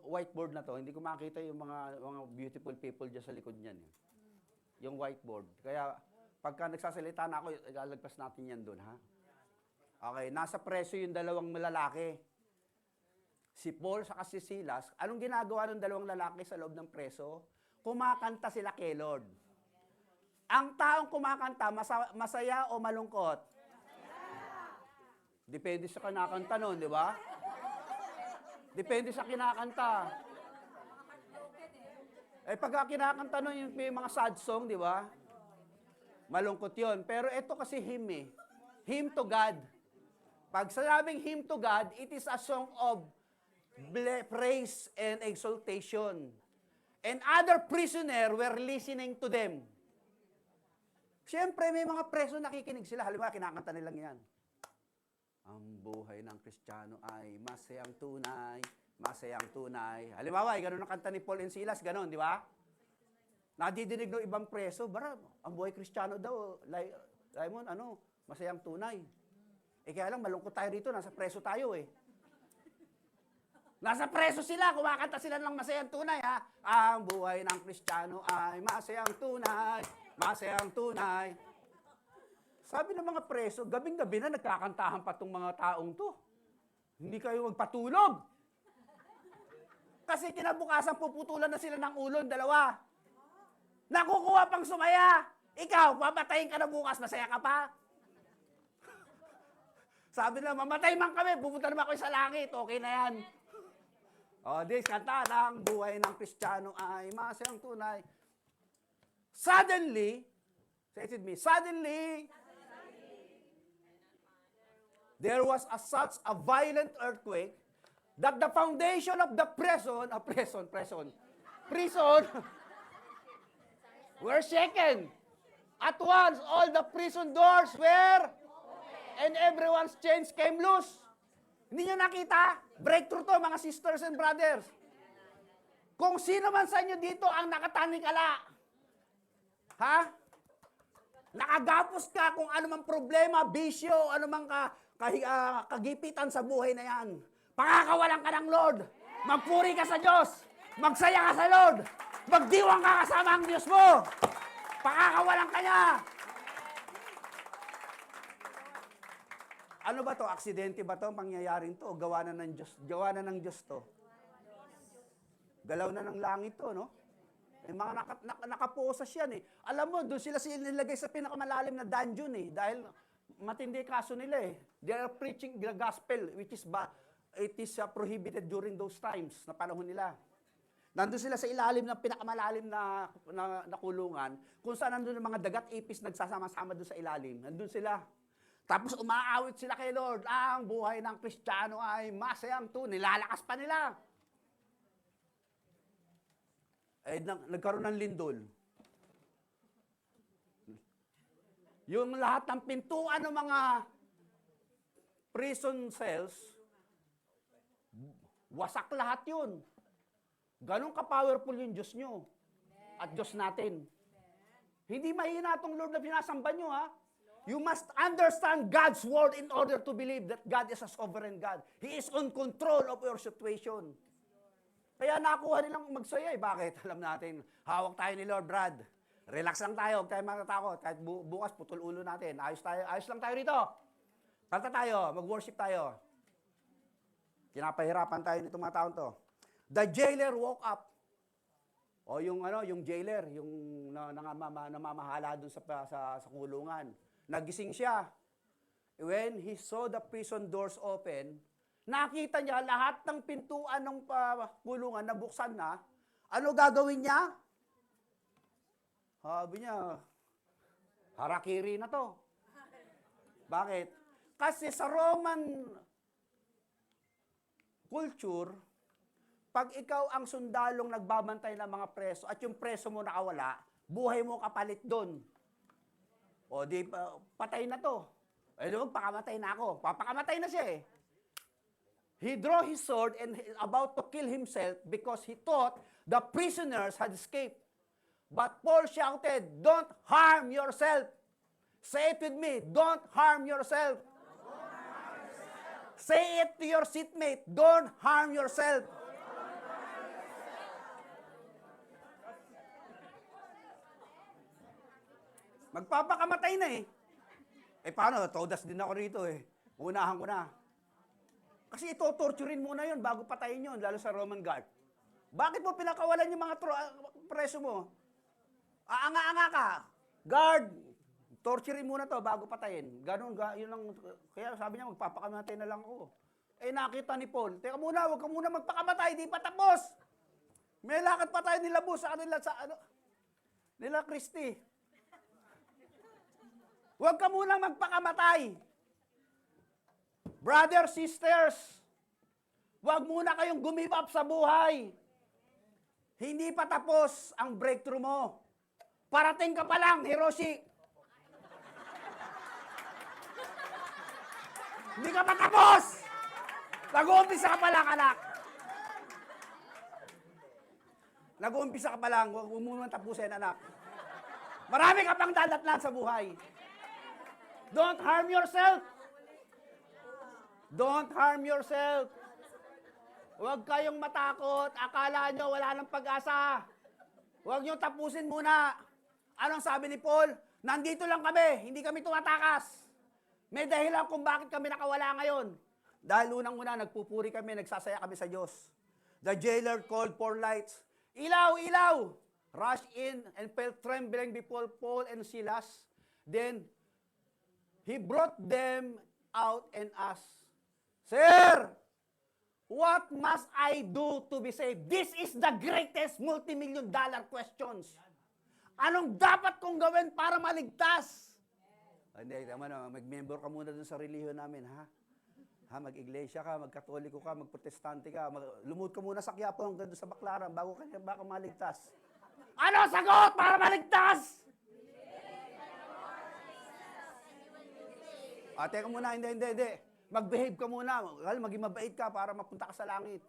whiteboard na to, hindi ko makita yung mga beautiful people dyan sa likod niyan. Yung whiteboard. Kaya, pagka nagsasalita na ako, ilalagpas natin yan doon, ha? Okay, nasa preso yung dalawang lalaki. Si Paul saka si Silas. Anong ginagawa ng dalawang lalaki sa loob ng preso? Kumakanta sila kay Lord. Ang taong kumakanta, masaya o malungkot? Depende sa kinakanta nun, di ba? Depende sa kinakanta. Pagka kinakanta nun yung may mga sad song, di ba? Malungkot yun. Pero ito kasi hymn eh. Hymn to God. Pag sinabing hymn to God, it is a song of praise and exaltation. And other prisoner were listening to them. Siyempre, may mga preso nakikinig sila. Halimbawa, kinakanta nilang yan. Ang buhay ng Kristiyano ay masayang tunay, masayang tunay. Halimbawa, gano'n ang kanta ni Paul and Silas, gano'n, di ba? Nadidinig ng ibang preso, ang buhay Kristiyano daw, Raymond, masayang tunay. Kaya lang, malungkot tayo rito, nasa preso tayo eh. Nasa preso sila, kumakanta sila ng masayang tunay, ha? Ang buhay ng Kristiyano ay masayang tunay, masayang tunay. Sabi ng mga preso, gabing-gabi na nagkakantahan pa tong mga taong to. Hindi kayo magpatulog. Kasi kinabukasan puputulan na sila ng ulo, dalawa. Nakukuha pang sumaya. Ikaw, papatayin ka na bukas, masaya ka pa? Sabi na, mamatay man kami, pupunta naman ako sa langit, okay na yan. This kanta ng buhay ng Kristiyano ay masayang tunay. Suddenly, say it with me, suddenly, there was such a violent earthquake that the foundation of the prison were shaken. At once, all the prison doors were and everyone's chains came loose. Hindi nyo nakita? Breakthrough to, mga sisters and brothers. Kung sino man sa inyo dito ang nakatanikala, ha? Nakagapos ka kung ano mang problema, bisyo, ano mang kagipitan sa buhay na yan. Pakakawalan ka ng Lord. Magpuri ka sa Diyos. Magsaya ka sa Lord. Magdiwang ka kasama ang Diyos mo. Pakakawalan ka niya. Ano ba to? Aksidente ba to? Pangyayaring to? Gawa na ng Diyos. Gawa na ng Diyos to. Galaw na ng langit to, no? Mga nakaposas yan eh. Alam mo, doon sila nilagay sa pinakamalalim na dungeon eh. Dahil matindi kaso nila eh. They are preaching the gospel, which is it is prohibited during those times, na panahon nila. Nandun sila sa ilalim ng pinakamalalim na kulungan, kung saan nandun yung mga dagat ipis nagsasama-sama doon sa ilalim. Nandun sila. Tapos umaawit sila kay Lord, ang buhay ng Kristiyano ay masayang to. Nilalakas pa nila. Nagkaroon ng lindol. Yung lahat ng pintuan ng mga prison cells, wasak lahat yun. Ganon ka-powerful yung Diyos nyo at Diyos natin. Hindi mahina itong Lord na pinasamba nyo, ha? You must understand God's word in order to believe that God is a sovereign God. He is on control of your situation. Kaya nakuha nilang magsaya eh. Bakit? Alam natin, hawak tayo ni Lord Brad. Relax lang tayo, huwag tayo matatakot. Kahit bukas, putol ulo natin. Ayos lang tayo rito. Kanta tayo, mag-worship tayo. Kinapahirapan tayo nitong mga taon to. The jailer woke up. O yung jailer, yung namamahala dun sa kulungan. Nagising siya. When he saw the prison doors open, nakita niya lahat ng pintuan ng kulungan nabuksan na. Ano gagawin niya? Sabi niya, harakiri na to. Bakit? Kasi sa Roman culture, pag ikaw ang sundalong nagbabantay ng mga preso at yung preso mo nakawala, buhay mo kapalit doon. O di, patay na to. Eh, pakamatay na ako. Papakamatay na siya eh. He drew his sword and about to kill himself because he thought the prisoners had escaped. But Paul shouted, "Don't harm yourself." Say it with me, don't harm yourself. Say it to your seatmate, don't harm yourself. Magpapakamatay na eh. Eh paano, todas din ako rito eh. Unahan ko na. Kasi ito, torturin muna yun bago patayin yun, lalo sa Roman guard. Bakit mo pinakawalan yung mga preso mo? Aanga-anga ka. Guard, torturin muna to bago patayin. Ganun, yun lang. Kaya sabi niya, magpapakamatay na lang ako. Eh nakita ni Paul, teka muna, huwag ka muna magpakamatay, di pa tapos. May lakad pa tayo nila boss sa kanila sa nila Christy. Huwag ka muna magpakamatay. Brothers, sisters, huwag muna kayong give up sa buhay. Hindi pa tapos ang breakthrough mo. Parating ka pa lang, Hiroshi. Hindi ka pa tapos. Nag-uumpisa ka pa lang, anak. Nag-uumpisa ka pa lang, huwag mo muna tapusin, anak. Marami ka pang dadatnan sa buhay. Don't harm yourself. Don't harm yourself. Huwag kayong matakot. Akala nyo wala nang pag-asa. Huwag nyo tapusin muna. Anong sabi ni Paul? Nandito lang kami. Hindi kami tumatakas. May dahilan kung bakit kami nakawala ngayon. Dahil unang-una, nagpupuri kami, nagsasaya kami sa Diyos. The jailer called for lights. Ilaw, ilaw! Rush in and fell trembling before Paul and Silas. Then, he brought them out and asked, "Sir, what must I do to be saved?" This is the greatest multi-million-dollar questions. Anong dapat kong gawin para maligtas? Hindi, tama na, mag-member ka muna dun sa relihiyon namin, ha? Mag-iglesia ka, mag-katoliko ka, mag-protestante ka, lumuhod ka muna sa Quiapo hanggang doon sa Baclaran bago ka baka maligtas. Ano sagot para maligtas? Teka muna, hindi. Mag-behave ka muna. Maging mabait ka para mapunta ka sa langit.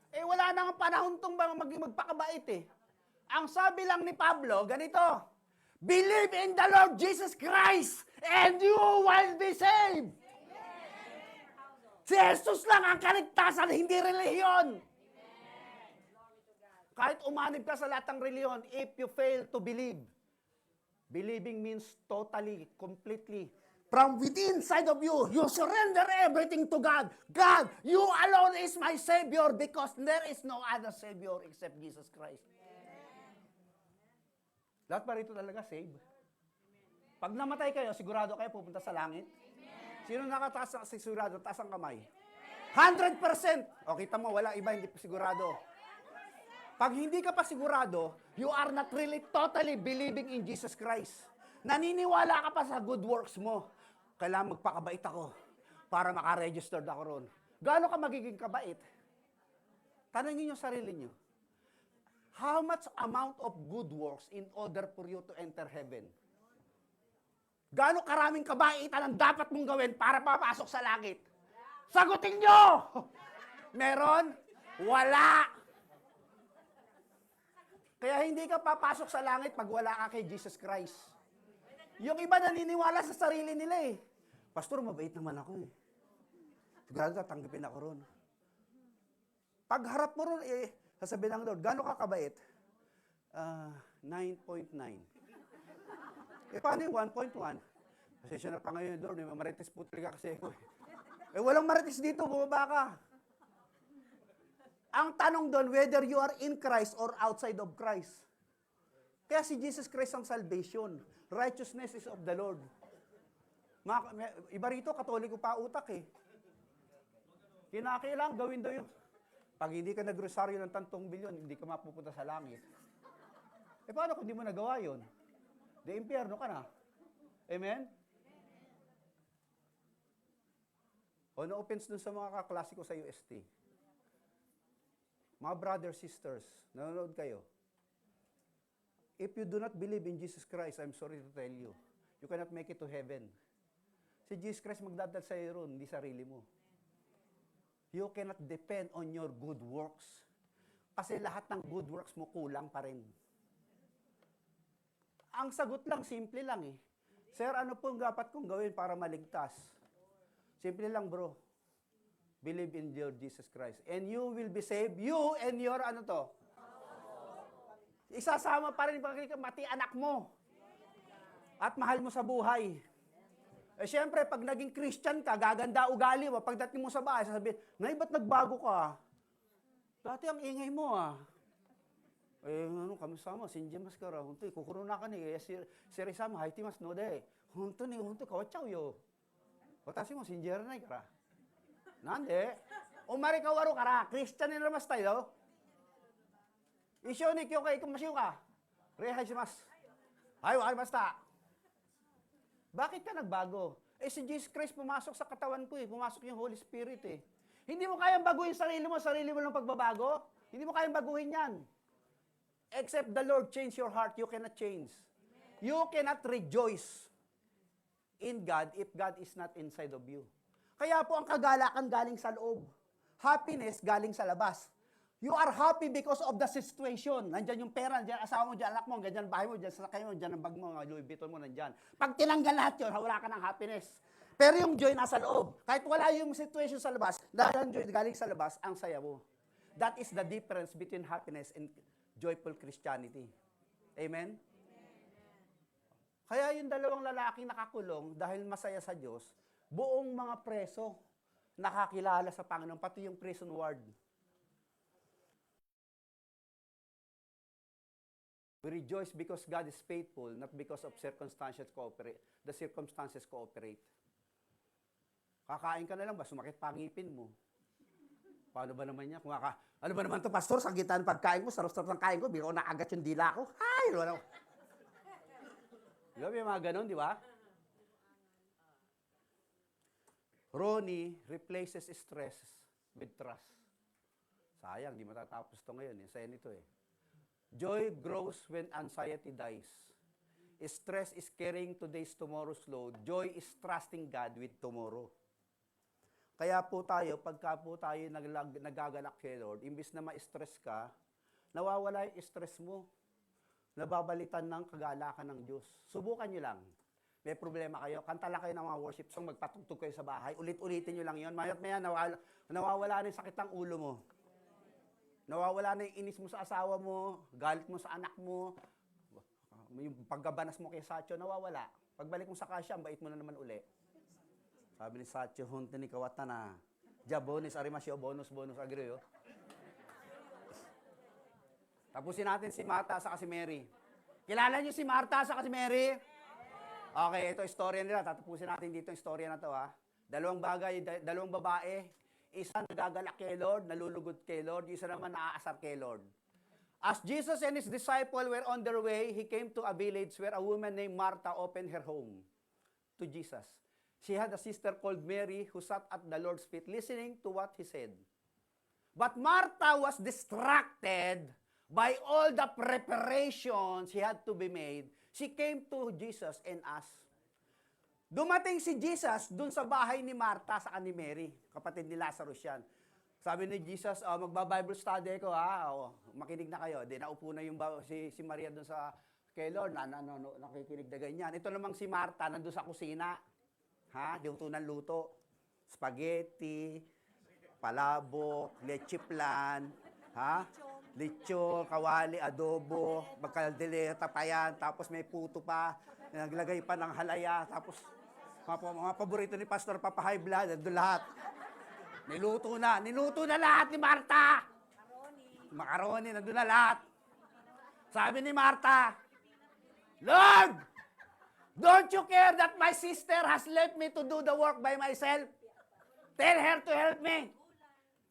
Eh, wala na nga panahon tong maging magpakabait eh. Ang sabi lang ni Pablo, ganito, believe in the Lord Jesus Christ and you will be saved. Si Jesus lang ang kaligtasan, hindi relihiyon. Kahit umanib ka sa lahat ng relihiyon, if you fail to believe, believing means totally, completely, from within inside of you, you surrender everything to God. God, you alone is my Savior because there is no other Savior except Jesus Christ. Lahat pa rito talaga save. Pag namatay kayo, sigurado kayo pupunta sa langit. Sino nakataas sa sigurado? Taas ang kamay. 100%. O, kita mo, wala iba, hindi pa sigurado. Pag hindi ka pa sigurado, you are not really totally believing in Jesus Christ. Naniniwala ka pa sa good works mo. Kailangan magpakabait ako para makaregistered ako ron. Gaano ka magiging kabait? Tanungin niyo sarili niyo. How much amount of good works in order for you to enter heaven? Gaano karaming kabaitan ang dapat mong gawin para papasok sa langit? Sagutin nyo! Meron? Wala! Kaya hindi ka papasok sa langit pag wala ka kay Jesus Christ. Yung iba naniniwala sa sarili nila eh. Pastor, mabait naman ako eh. Sigurado tatanggapin ako ron. Pagharap mo ron eh, sasabihin ng Lord, gaano ka kabait? 9.9. Eh, paano yung 1.1? Pasensya na pa ngayon, Lord. May marites po talaga kasi ako. Eh, walang marites dito. Bumaba ka. Ang tanong doon, whether you are in Christ or outside of Christ. Kaya si Jesus Christ ang salvation. Righteousness is of the Lord. Iba rito, katoliko pa utak eh. Kinakailangan gawin daw yun. Pag hindi ka nagrosaryo ng 3 bilyon, hindi ka mapupunta sa langit. Eh, paano kung hindi mo nagawa yun? De impyerno ka na. Amen? O no offense dun sa mga kaklase ko sa UST. Mga brothers, sisters, nanonood kayo. If you do not believe in Jesus Christ, I'm sorry to tell you, you cannot make it to heaven. Si Jesus Christ magdadal sa iyo ron, hindi sarili mo. You cannot depend on your good works. Kasi lahat ng good works mo kulang pa rin. Ang sagot lang, simple lang eh. Sir, ano pong dapat kong gawin para maligtas? Simple lang, bro. Believe in your Jesus Christ. And you will be saved. You and your ano to? Isasama pa rin mati anak mo. At mahal mo sa buhay. Eh syempre, pag naging Christian ka, gaganda ugali mo. Pagdating mo sa bahay, sasabihin, Nay, ba't nagbago ka? Dati ang ingay mo ah. Eh, ano, kami sama, sinjimas ka ra. Hunto, kukuruna ka ni, siri sama, haiti mas no de. Hunto, kawachaw yo. Watashi mo, sinjera na ikara. Nande? Umari ka waro kara, Christian ni namas tayo. Isyo ni kyo kay kumasyo ka. Rehay shimasu. Ay, wakamasta. Bakit ka nagbago? Eh, si Jesus Christ pumasok sa katawan ko eh. Pumasok yung Holy Spirit eh. Hindi mo kayang baguhin sarili mo lang pagbabago. Hindi mo kayang baguhin yan. Except the Lord change your heart, you cannot change. You cannot rejoice in God if God is not inside of you. Kaya po ang kagalakan galing sa loob. Happiness galing sa labas. You are happy because of the situation. Nandyan yung pera, nandyan asawa mo, dyan anak mo, nandyan bahay mo, dyan sakay mo, dyan ang bag mo, Louis Vuitton mo, nandyan. Pag tinanggal lahat yun, wala ka ng happiness. Pero yung joy nasa loob. Kahit wala yung situation sa labas, dahil ang joy galing sa labas, ang saya mo. That is the difference between happiness and joyful Christianity. Amen? Kaya yung dalawang lalaking nakakulong dahil masaya sa Diyos, buong mga preso nakakilala sa Panginoon, pati yung prison ward. We rejoice because God is faithful, not because of circumstances cooperate. The circumstances cooperate. Kakain ka na lang ba? Sumakit pangipin mo. Paano ba naman yan? Ano ba naman to, pastor? Sa gitna ng pagkain mo, sarap-sarap ng kain ko, bigla ko nakagat yung dila ko. Hay! Ano? Di ba, may mga ganun, di ba? Ronnie replaces stress with trust. Sayang, di matatapos to ngayon. Saya nito eh. Joy grows when anxiety dies. Stress is carrying today's tomorrow's load. Joy is trusting God with tomorrow. Kaya po tayo, pagka po tayo nagagalak kay Lord, imbis na ma-stress ka, nawawala yung stress mo. Nababalitan ng kagalakan ng Diyos. Subukan nyo lang. May problema kayo, kanta lang kayo ng mga worship song, magpatugtog kayo sa bahay, ulit-ulitin nyo lang yun. Mayat maya, nawawala na yung sakit ng ulo mo. Nawawala na yung inis mo sa asawa mo, galit mo sa anak mo, yung paggabanas mo kay Satyo, nawawala. Pagbalik mo sa kasya, ang bait mo na naman uli. Sabi ni Satyo, hunti ni kawata na, jabonis, arimasyo, bonus, agriyo. Tapusin natin si Martha sa si Mary. Kilala niyo si Martha sa si Mary? Okay, ito istorya nila. Tatapusin natin dito yung istorya na to ha. Dalawang babae. Isa nagagalak kay Lord, nalulugod kay Lord. Isa naman naaasar kay Lord. As Jesus and his disciple were on their way, he came to a village where a woman named Martha opened her home to Jesus. She had a sister called Mary who sat at the Lord's feet listening to what he said. But Martha was distracted by all the preparations he had to be made. She came to Jesus and asked. Dumating si Jesus dun sa bahay ni Martha sa ni Mary, kapatid ni Lazarus yan. Sabi ni Jesus, magba-Bible study ko ha, makinig na kayo. Di naupo na yung si Maria dun sa kay Lord, nakikinig na ganyan. Ito namang si Martha, nandun sa kusina. Ha? Luto ng luto. Spaghetti, palabok, leche plan, ha? Lechon, kawali, adobo, magkaldeleta pa yan, tapos may puto pa, naglagay pa ng halaya, tapos mga paborito ni Pastor Papa High Blood, nandun lahat. Niluto na lahat ni Martha. Macaroni, nandun na lahat. Sabi ni Martha, Lord, don't you care that my sister has left me to do the work by myself? Tell her to help me.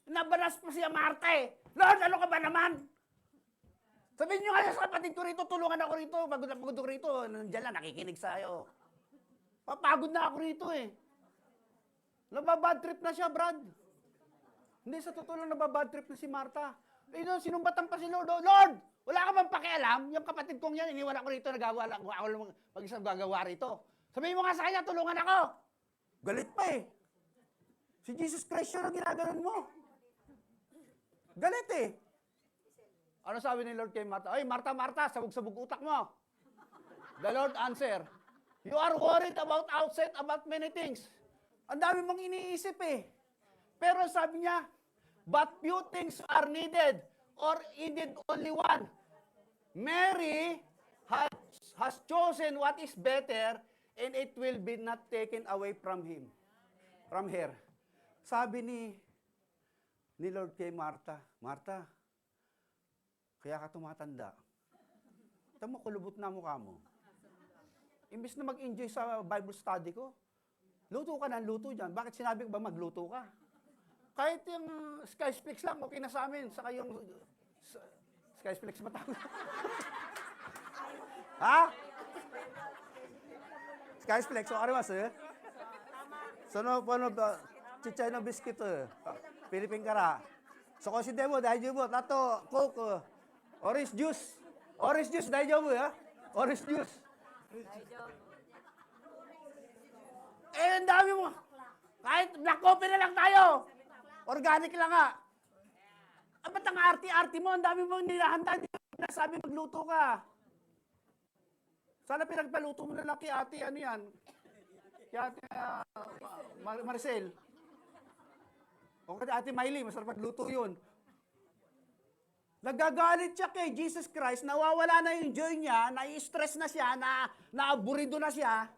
Nabanas pa siya Martha eh. Lord, ano ka ba naman? Sabihin nyo kaya sa kapatid ko rito, tulungan ako rito, pagod na pagod ako rito, nandiyan lang, nakikinig sa'yo. Papagod na ako rito eh. Nababad trip na siya, Brad. Hindi, sa totoo lang nababad trip na si Marta. Eh, no, sinumbatan pa si Lord. Oh, Lord, wala ka bang pakialam? Yung kapatid kong yan, iniwan ako rito, nagawa lang, ako lang mag-isang gagawa rito. Sabihin mo nga sa kanya, tulungan ako. Galit pa eh. Si Jesus Christ yun ang ginaganon mo. Galit eh. Ano sabi ni Lord kay Marta? Ay, Marta, Marta, sabog-sabog utak mo. The Lord answer, you are worried about outside, about many things. Ang dami mong iniisip eh. Pero sabi niya, but few things are needed, or indeed only one. Mary has chosen what is better, and it will be not taken away from her. Sabi ni Lord kay Marta, Marta, kaya ka tumatanda. Tama, kulubot na mukha mo. Imbis na mag-enjoy sa Bible study ko, luto ka ng luto dyan. Bakit sinabi ko ba magluto ka? Kahit yung Skyflex lang, okay na sa amin. Saka yung Skyflex matawag. Ha? Skyflex, so ariwas eh. Sono pono chichay no biscuit eh. Philippine kara. So kasi demo dahil mo tato coke orange juice. Orange juice dahil mo ya. Orange juice. Eh, ang dami mo. Kahit black coffee na lang tayo. Organic lang nga. Ba't ang arti-arti mo? Ang dami mong nilahanda. Hindi mo nasabi magluto ka. Sana pinagpaluto mo na lang kay ate. Ano yan? Kay ate Maricel. O kay ate Miley. Masarap magluto yun. Nagagalit siya kay Jesus Christ. Nawawala na yung joy niya. Nai-stress na siya. Naaburido na siya.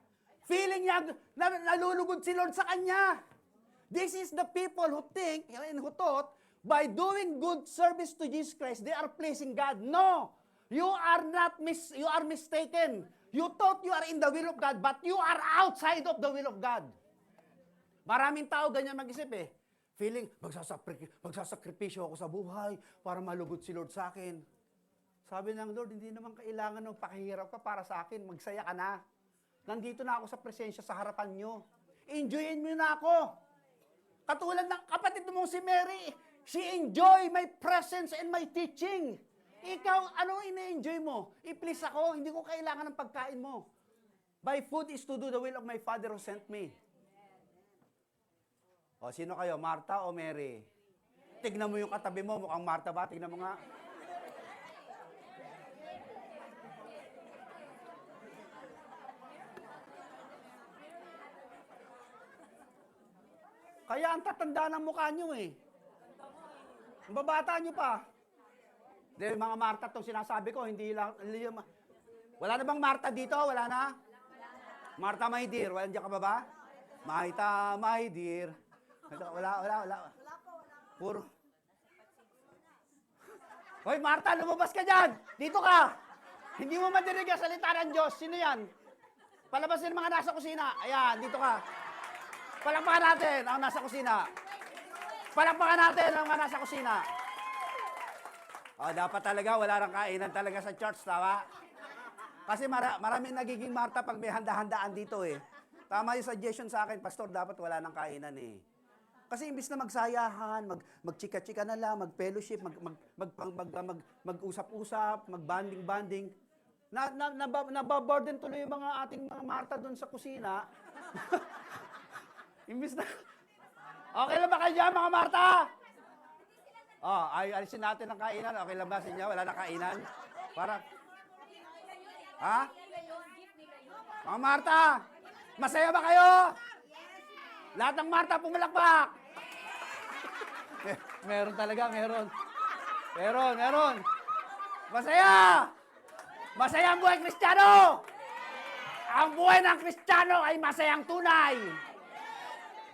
Feeling niya na nalulugod si Lord sa kanya. This is the people who think and who thought by doing good service to Jesus Christ, they are pleasing God. No! You are not you are mistaken. You thought you are in the will of God, but you are outside of the will of God. Maraming tao ganyan mag-isip eh. Feeling, magsasakripisyo ako sa buhay para malugod si Lord sa akin. Sabi ng Lord, hindi naman kailangan ng pakihirap ka para sa akin. Magsaya ka na. Nandito na ako sa presensya sa harapan nyo. Enjoyin mo na ako. Katulad ng kapatid mong si Mary, she enjoy my presence and my teaching. Ikaw, ano ina-enjoy mo? I-please ako, hindi ko kailangan ng pagkain mo. My food is to do the will of my Father who sent me. O, sino kayo? Marta o Mary? Tignan mo yung katabi mo, mukhang Marta ba? Tignan mo nga. Kaya ang tatanda ng mukha nyo eh. Ang babata nyo pa. Dahil mga Marta itong sinasabi ko, hindi lang, wala na bang Marta dito? Wala na? Marta, my dear. Wala dyan ka ba ba? Marta, my dear. Wala. Puro. Hoy, Marta, lumabas ka dyan. Dito ka. Hindi mo madinig ang salita ng Diyos. Sino yan? Palabasin mga nasa kusina. Ayan, dito ka. Palakpakan natin ang nasa kusina. Palakpakan natin ang mga nasa kusina. O, dapat talaga, wala nang kainan talaga sa church, tama? Kasi maraming nagiging Marta pag may handa-handaan dito eh. Tama yung suggestion sa akin, Pastor, dapat wala nang kainan eh. Kasi imbis na magsayahan, magchika-chika na lang, mag-fellowship, mag-usap-usap, mag-banding-banding, nababurden tuloy yung mga ating mga Marta doon sa kusina. Imbis na, okay lang ba kayo dyan, mga Marta? Oh, alisin natin ang kainan. Okay lang ba sa inyo? Wala na kainan? Para, ha? Mga Marta, masaya ba kayo? Lahat ng Marta pumalakpak. Meron talaga, meron. Meron. Masaya! Masaya ang buhay Kristiyano! Ang buhay ng Kristiyano ay masayang tunay.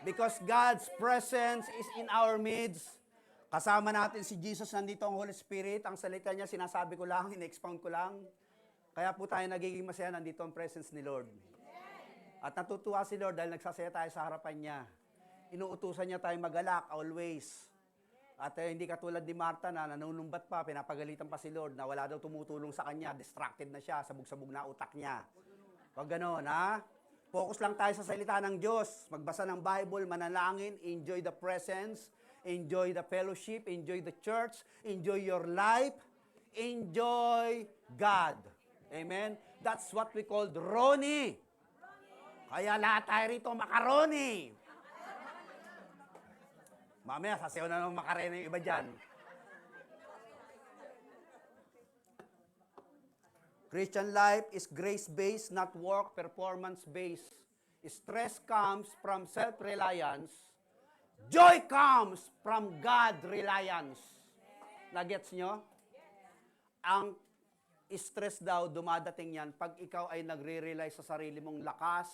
Because God's presence is in our midst. Kasama natin si Jesus, nandito ang Holy Spirit. Ang salita niya, sinasabi ko lang, in-expound ko lang. Kaya po tayo nagiging masaya, nandito ang presence ni Lord. At natutuwa si Lord dahil nagsasaya tayo sa harapan niya. Inuutusan niya tayo magalak always. At hindi katulad ni Marta na nanunumbat pa, pinapagalitan pa si Lord na wala daw tumutulong sa kanya, distracted na siya, sabog-sabog na utak niya. Huwag ganon, ha? Focus lang tayo sa salita ng Diyos. Magbasa ng Bible, manalangin, enjoy the presence, Enjoy the fellowship, enjoy the church, enjoy your life, enjoy God. Amen? That's what we call Roni. Kaya lahat tayo rito macaroni. Mamaya, sasayaw na ng macaroni yung iba dyan. Christian life is grace-based, not work, performance-based. Stress comes from self-reliance. Joy comes from God-reliance. Nagets nyo? Ang stress daw, dumadating yan pag ikaw ay nagre-rely sa sarili mong lakas,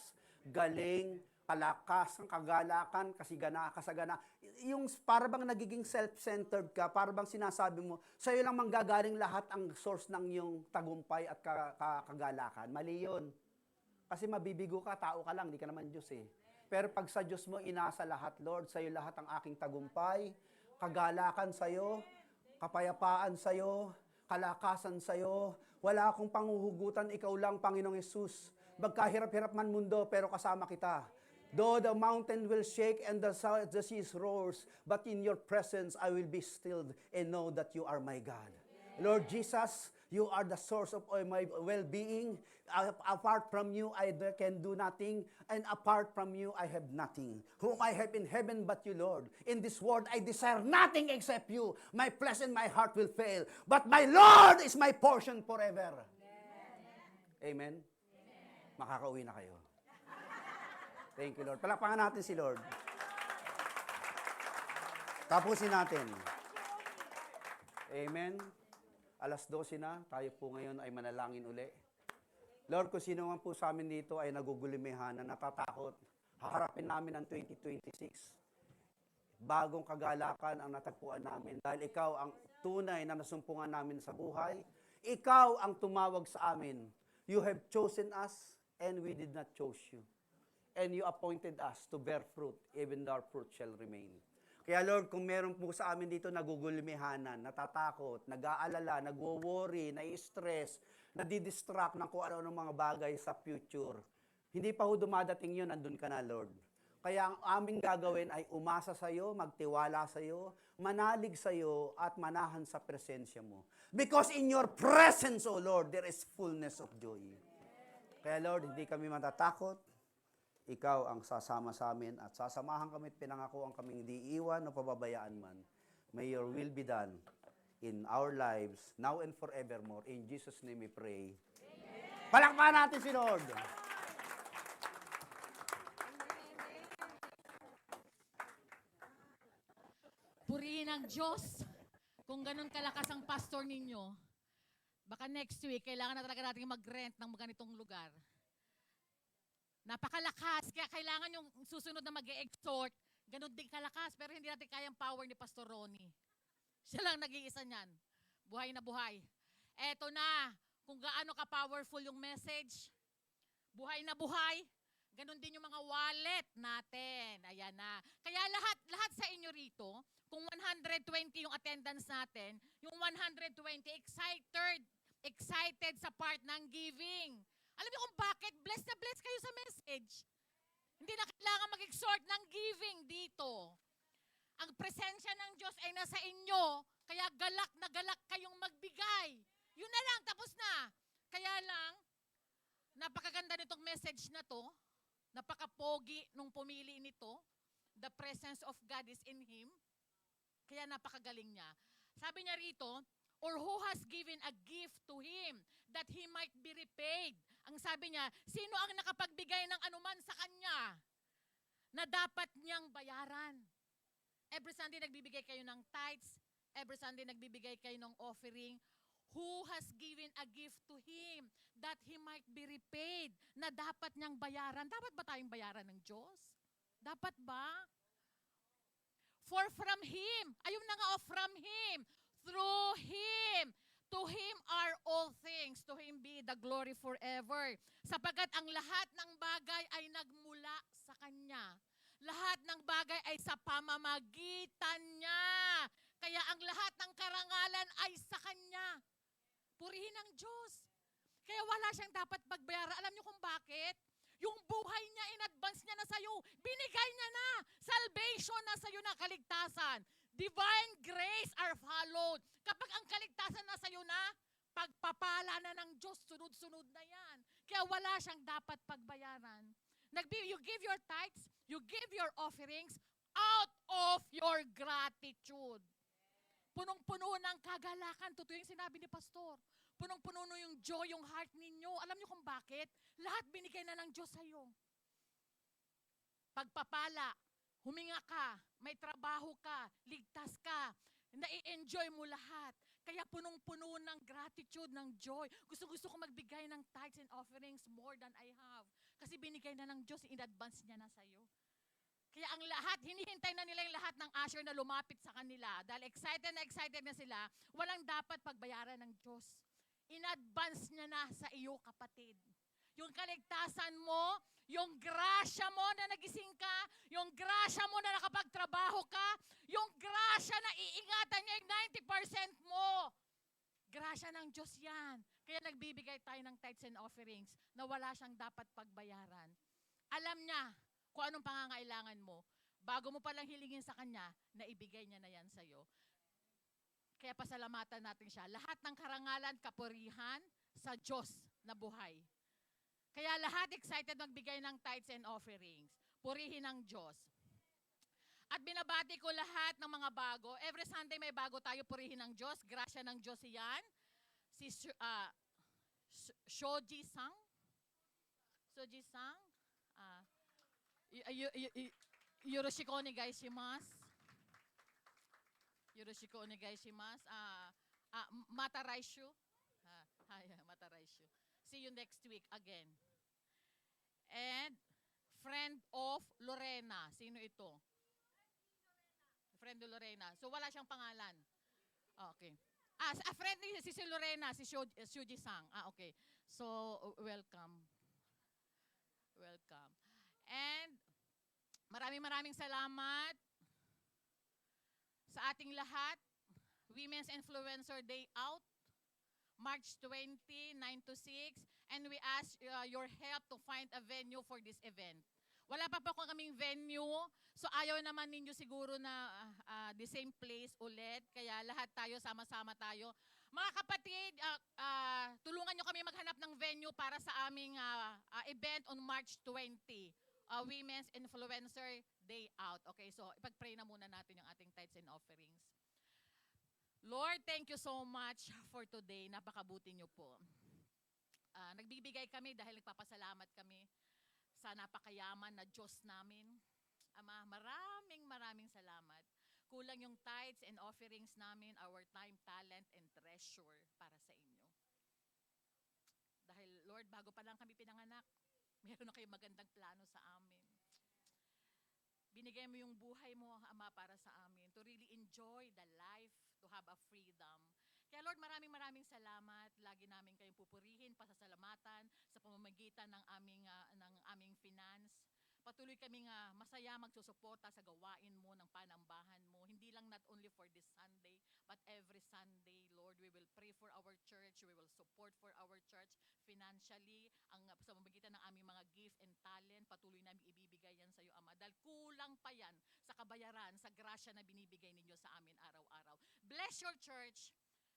galing, kalakas, kagalakan, kasagana. Yung para bang nagiging self-centered ka, para bang sinasabi mo, sa'yo lang manggagaling lahat ang source ng iyong tagumpay at kagalakan. Mali yun. Kasi mabibigo ka, tao ka lang, di ka naman Diyos eh. Pero pag sa Diyos mo, inasa lahat, Lord, sa'yo lahat ang aking tagumpay, kagalakan sa'yo, kapayapaan sa'yo, kalakasan sa'yo, wala akong panguhugutan, ikaw lang, Panginoong Yesus. Magkahirap-hirap man mundo, pero kasama kita. Though the mountain will shake and the seas roars, but in your presence I will be stilled and know that you are my God. Lord Jesus, you are the source of all my well-being. Apart from you, I can do nothing. And apart from you, I have nothing. Whom I have in heaven but you, Lord. In this world, I desire nothing except you. My flesh and my heart will fail. But my Lord is my portion forever. Amen? Makakauwi na kayo. Thank you, Lord. Palakpakan natin si Lord. Tapusin natin. Amen. 12:00 na. Tayo po ngayon ay manalangin uli. Lord, kung sino man po sa amin dito ay nagugulimehan, na natatakot, haharapin namin ang 2026. Bagong kagalakan ang natagpuan namin. Dahil ikaw ang tunay na nasumpungan namin sa buhay. Ikaw ang tumawag sa amin. You have chosen us and we did not choose you. And you appointed us to bear fruit, even our fruit shall remain. Kaya Lord, kung meron po sa amin dito nagugulmihanan, natatakot, nag-aalala, nagwo-worry, nai-stress, nadidistract ng kung ano-ano mga bagay sa future, hindi pa ho dumadating yun, andun ka na, Lord. Kaya ang aming gagawin ay umasa sa iyo, magtiwala sa iyo, manalig sa iyo, at manahan sa presensya mo. Because in your presence, O Lord, there is fullness of joy. Kaya Lord, hindi kami matatakot. Ikaw ang sasama sa amin at sasamahan kami at pinangako ang kaming di iwan o pababayaan man. May your will be done in our lives, now and forevermore. In Jesus' name we pray. Amen. Palakpakan natin si Lord. Purihin ang Diyos. Kung ganun kalakas ang pastor ninyo, baka next week, kailangan na talaga natin mag-rent ng ganitong lugar. Napakalakas, kaya kailangan yung susunod na mag-e-exhort, ganun din kalakas, pero hindi natin kayang power ni Pastor Ronnie. Siya lang nag-iisa niyan. Buhay na buhay. Eto na, kung gaano ka-powerful yung message, buhay na buhay, ganun din yung mga wallet natin. Ayan na. Kaya lahat sa inyo rito, kung 120 yung attendance natin, yung 120 excited sa part ng giving. Alam niyo kung bakit? Blessed na blessed kayo sa message. Hindi na kailangan mag-exhort ng giving dito. Ang presensya ng Diyos ay nasa inyo, kaya galak na galak kayong magbigay. Yun na lang, tapos na. Kaya lang, napakaganda nitong message na to, napakapogi nung pumili nito, the presence of God is in Him, kaya napakagaling niya. Sabi niya rito, or who has given a gift to Him, that He might be repaid. Ang sabi niya, sino ang nakapagbigay ng anuman sa Kanya na dapat niyang bayaran? Every Sunday nagbibigay kayo ng tithes, every Sunday nagbibigay kayo ng offering. Who has given a gift to Him that He might be repaid, na dapat niyang bayaran? Dapat ba tayong bayaran ng Diyos? Dapat ba? For from Him, ayun na nga, from Him, through Him, to Him are all things, to Him be the glory forever. Sapagkat ang lahat ng bagay ay nagmula sa Kanya. Lahat ng bagay ay sa pamamagitan niya. Kaya ang lahat ng karangalan ay sa Kanya. Purihin ang Diyos. Kaya wala siyang dapat pagbayaran. Alam niyo kung bakit? Yung buhay niya in advance niya na sa'yo. Binigay niya na. Salvation na sa'yo na, kaligtasan. Divine grace are followed. Kapag ang kaligtasan na sa'yo na, pagpapala na ng Diyos, sunod-sunod na yan. Kaya wala siyang dapat pagbayaran. You give your tithes, you give your offerings out of your gratitude. Punong-puno ng kagalakan. Totoo yung sinabi ni Pastor. Punong-puno yung joy, yung heart ninyo. Alam niyo kung bakit? Lahat binigay na ng Diyos sa'yo. Pagpapala, huminga ka, may trabaho ka, ligtas ka, nai-enjoy mo lahat. Kaya punong-puno ng gratitude, ng joy. Gusto-gusto ko magbigay ng tithes and offerings more than I have. Kasi binigay na ng Diyos, in advance niya na sa'yo. Kaya ang lahat, hinihintay na nila yung lahat ng usher na lumapit sa kanila. Dahil excited na sila, walang dapat pagbayaran ng Diyos. In advance niya na sa iyo, kapatid. Yung kaligtasan mo, yung grasya mo na nagising ka, yung grasya mo na nakapagtrabaho ka, yung grasya na iingatan niya yung 90% mo. Grasya ng Diyos yan. Kaya nagbibigay tayo ng tithes and offerings na wala siyang dapat pagbayaran. Alam niya kung anong pangangailangan mo. Bago mo palang hilingin sa Kanya, naibigay niya na yan sa'yo. Kaya pasalamatan natin siya. Lahat ng karangalan, kapurihan sa Diyos na buhay. Kaya lahat excited magbigay ng tithes and offerings. Purihin ang Diyos. At binabati ko lahat ng mga bago. Every Sunday may bago tayo, purihin ang Diyos. Grasya ng Diyos yan. Si Shoji Sang. Shoji Sang. Yoroshiku onegaishimasu. Yoroshiku onegaishimasu. Mata raishu. Mata raishu. See you next week again. And friend of Lorena. Sino ito? Friend of Lorena. So wala siyang pangalan. Okay. A friend ni si Lorena, si Shuji Sang. Okay. So welcome. Welcome. And maraming salamat sa ating lahat. Women's Influencer Day Out. March 20, 9 to 6. And we ask your help to find a venue for this event. Wala pa po kaming venue. So ayaw naman ninyo siguro na the same place ulit. Kaya lahat tayo, sama-sama tayo. Mga kapatid, tulungan nyo kami maghanap ng venue para sa aming event on March 20. Women's Influencer Day Out. Okay, so ipag-pray na muna natin yung ating tithes and offerings. Lord, thank you so much for today. Napakabuti niyo po. Nagbibigay kami dahil nagpapasalamat kami sa napakayaman na Diyos namin. Ama, maraming salamat. Kulang yung tithes and offerings namin, our time, talent, and treasure para sa inyo. Dahil, Lord, bago pa lang kami pinanganak, meron na kayong magandang plano sa amin. Binigay mo yung buhay mo, Ama, para sa amin, to really enjoy the life, to have a freedom. Kaya Lord, maraming salamat. Lagi namin kayong pupurihin, pasasalamatan sa pamamagitan ng aming finance. Patuloy kaming masaya magsusuporta sa gawain mo, ng panambahan mo. Hindi lang not only for this Sunday, but every Sunday, Lord, we will pray for our church. We will support for our church financially. Sa pamamagitan ng aming mga gift and talent, patuloy namin ibibigay yan sa iyo, Ama. Dahil kulang pa yan sa kabayaran, sa grasya na binibigay ninyo sa amin araw-araw. Bless your church.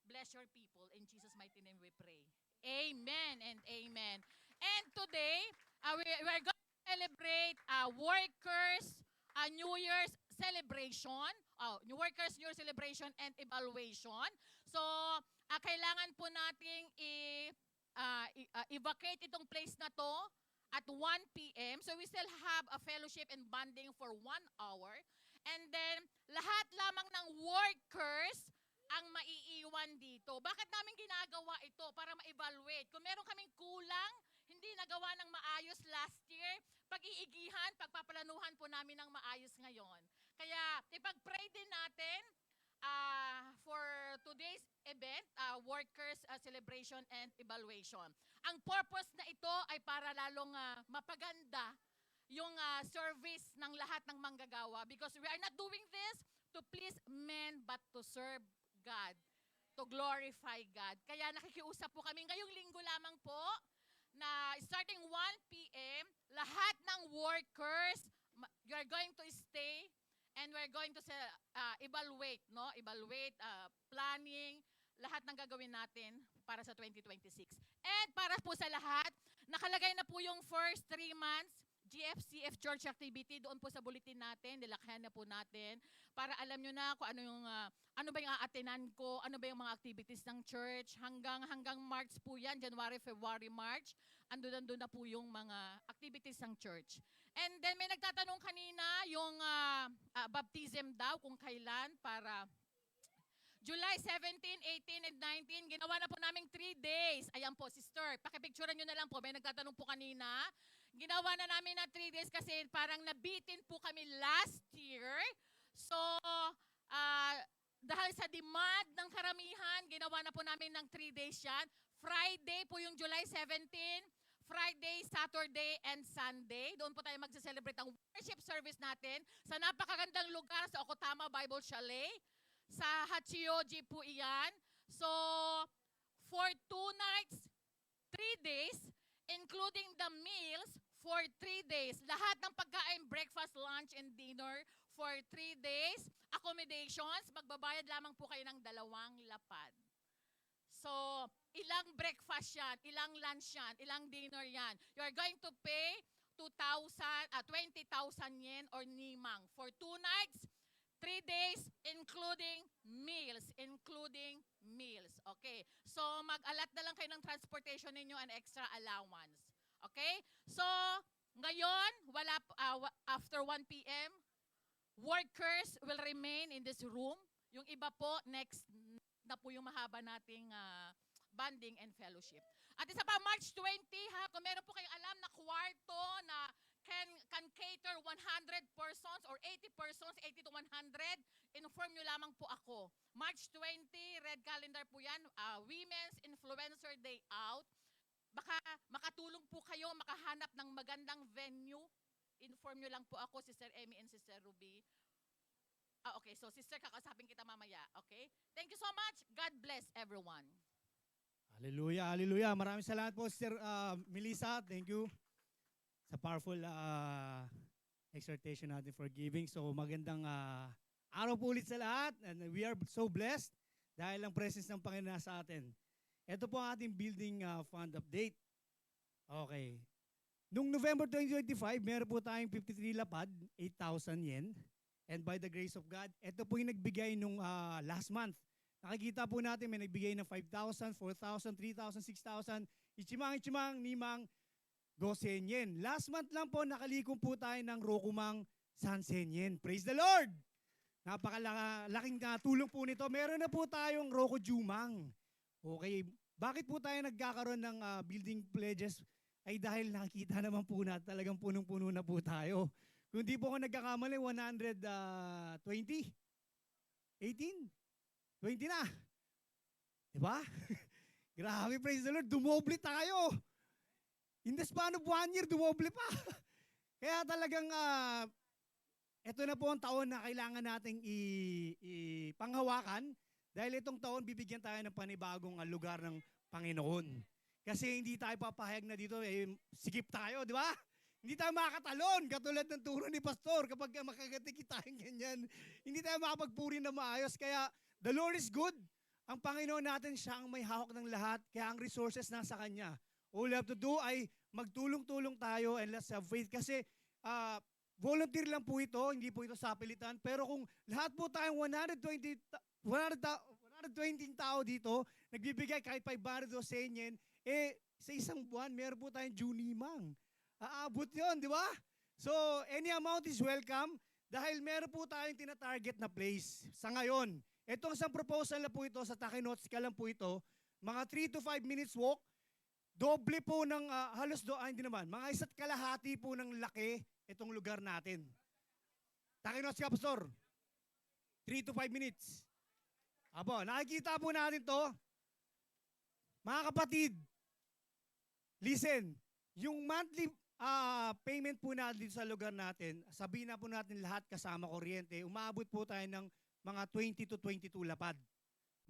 Bless your people. In Jesus' mighty name we pray. Amen and amen. And today, we're going to celebrate workers' New Year's celebration. New Workers' New Year's celebration and evaluation. So, kailangan po nating evacuate itong place na to at 1 p.m. So, we still have a fellowship and bonding for 1 hour. And then, lahat lamang ng workers ang maiiwan dito. Bakit namin ginagawa ito? Para ma-evaluate. Kung meron kaming kulang, hindi nagawa ng maayos last year, pag-iigihan, pagpaplanuhan po namin ng maayos ngayon. Kaya ipag-pray din natin for today's event, workers celebration and evaluation. Ang purpose na ito ay para lalong mapaganda yung service ng lahat ng manggagawa, because we are not doing this to please men but to serve God, to glorify God. Kaya nakikiusap po kami ngayong linggo lamang po na starting 1 p.m., lahat ng workers, you're going to stay And we're going to evaluate, no? Evaluate, planning, lahat ng gagawin natin para sa 2026. And para po sa lahat, nakalagay na po yung first 3 months GFCF Church activity doon po sa bulletin natin, nilakhan na po natin para alam nyo na kung ano ba yung aatenan ko, ano ba yung mga activities ng church. Hanggang March po yan, January, February, March, andun na po yung mga activities ng church. And then may nagtatanong kanina yung baptism daw kung kailan para July 17, 18, and 19, ginawa na po namin 3 days. Ayan po, sister, pakipicturean nyo na lang po. May nagtatanong po kanina. Ginawa na namin na 3 days kasi parang nabitin po kami last year. So, dahil sa demand ng karamihan, ginawa na po namin ng 3 days yan. Friday po yung July 17, Friday, Saturday, and Sunday. Doon po tayo magse-celebrate ang worship service natin sa napakagandang lugar sa Okotama Bible Chalet. Sa Hachioji po iyan. So, for 2 nights, 3 days, including the meals for 3 days. Lahat ng pagkain, breakfast, lunch, and dinner for 3 days. Accommodations, magbabayad lamang po kayo ng 2 lapad. So, ilang breakfast yan, ilang lunch yan, ilang dinner yan. You are going to pay 20,000 yen or nimang for 2 nights, 3 days, including meals. Okay? So, mag-alat na lang kayo ng transportation ninyo and extra allowance. Okay? So, ngayon, after 1 p.m., workers will remain in this room. Yung iba po, next na po yung mahaba nating bonding and fellowship. At isa pa, March 20, ha, kung meron po kayong alam na kwarto na can cater 100 persons or 80 persons, 80 to 100, inform nyo lamang po ako. March 20, red calendar po yan, Women's Influencer Day Out. Baka makatulong po kayo, makahanap ng magandang venue. Inform nyo lang po ako, Sister Emmy and Sister Ruby. Okay, so sister, kakasapin kita mamaya. Okay? Thank you so much. God bless everyone. Hallelujah, hallelujah. Maraming salamat po, Sister Melissa. Thank you sa powerful exhortation natin for giving. So magandang araw po ulit sa lahat. And we are so blessed dahil ang presence ng Panginoon nasa atin. Ito po ang ating building fund update. Okay. Noong November 2025, meron po tayong 53 lapad, 8,000 yen. And by the grace of God, ito po yung nagbigay nung last month. Nakikita po natin may nagbigay ng 5,000, 4,000, 3,000, 6,000, ichimang, nimang, 12 yen. Last month lang po, nakalikom po tayo ng Rokumang 1,000 yen. Praise the Lord! Napakalaking tulong po nito. Meron na po tayong Roku Jumang. Okay, bakit po tayo nagkakaroon ng building pledges? Ay dahil nakita naman po na talagang punong-puno na po tayo. Kung di po ako nagkakamali, 120? 18? 20 na. Diba? Grabe, praise the Lord. Dumoble tayo. In the span of 1 year, dumoble pa. Kaya talagang, ito na po ang taon na kailangan nating ipanghawakan dahil itong taon bibigyan tayo ng panibagong lugar ng Panginoon. Kasi hindi tayo papahayag na dito, sikip tayo, di ba? Hindi tayo makakatalon, katulad ng turo ni Pastor kapag makagatik tayong ganyan. Hindi tayo makapagpuri na maayos. Kaya, the Lord is good. Ang Panginoon natin, siya ang may hawak ng lahat. Kaya ang resources nasa Kanya. All we have to do ay magtulong-tulong tayo and let's have faith. Kasi volunteer lang po ito, hindi po ito sapilitan. Pero kung lahat po tayong 120 tao dito, nagbibigay kahit 500 o 100 yen, sa isang buwan, meron po tayong junimang. Aabot yun, di ba? So, any amount is welcome dahil meron po tayong tinatarget na place. Sa ngayon, itong isang proposal na po ito, sa Takinotsuka lang po ito, mga 3 to 5 minutes walk, doble po ng hindi naman, mga 1.5 po ng laki itong lugar natin. Takinotsuka, Pastor. 3 to 5 minutes. Abo, nakikita po natin to. Mga kapatid, listen, yung monthly payment po natin dito sa lugar natin, sabihin na po natin lahat kasama kuryente, umabot po tayo ng mga 20 to 22 lapad.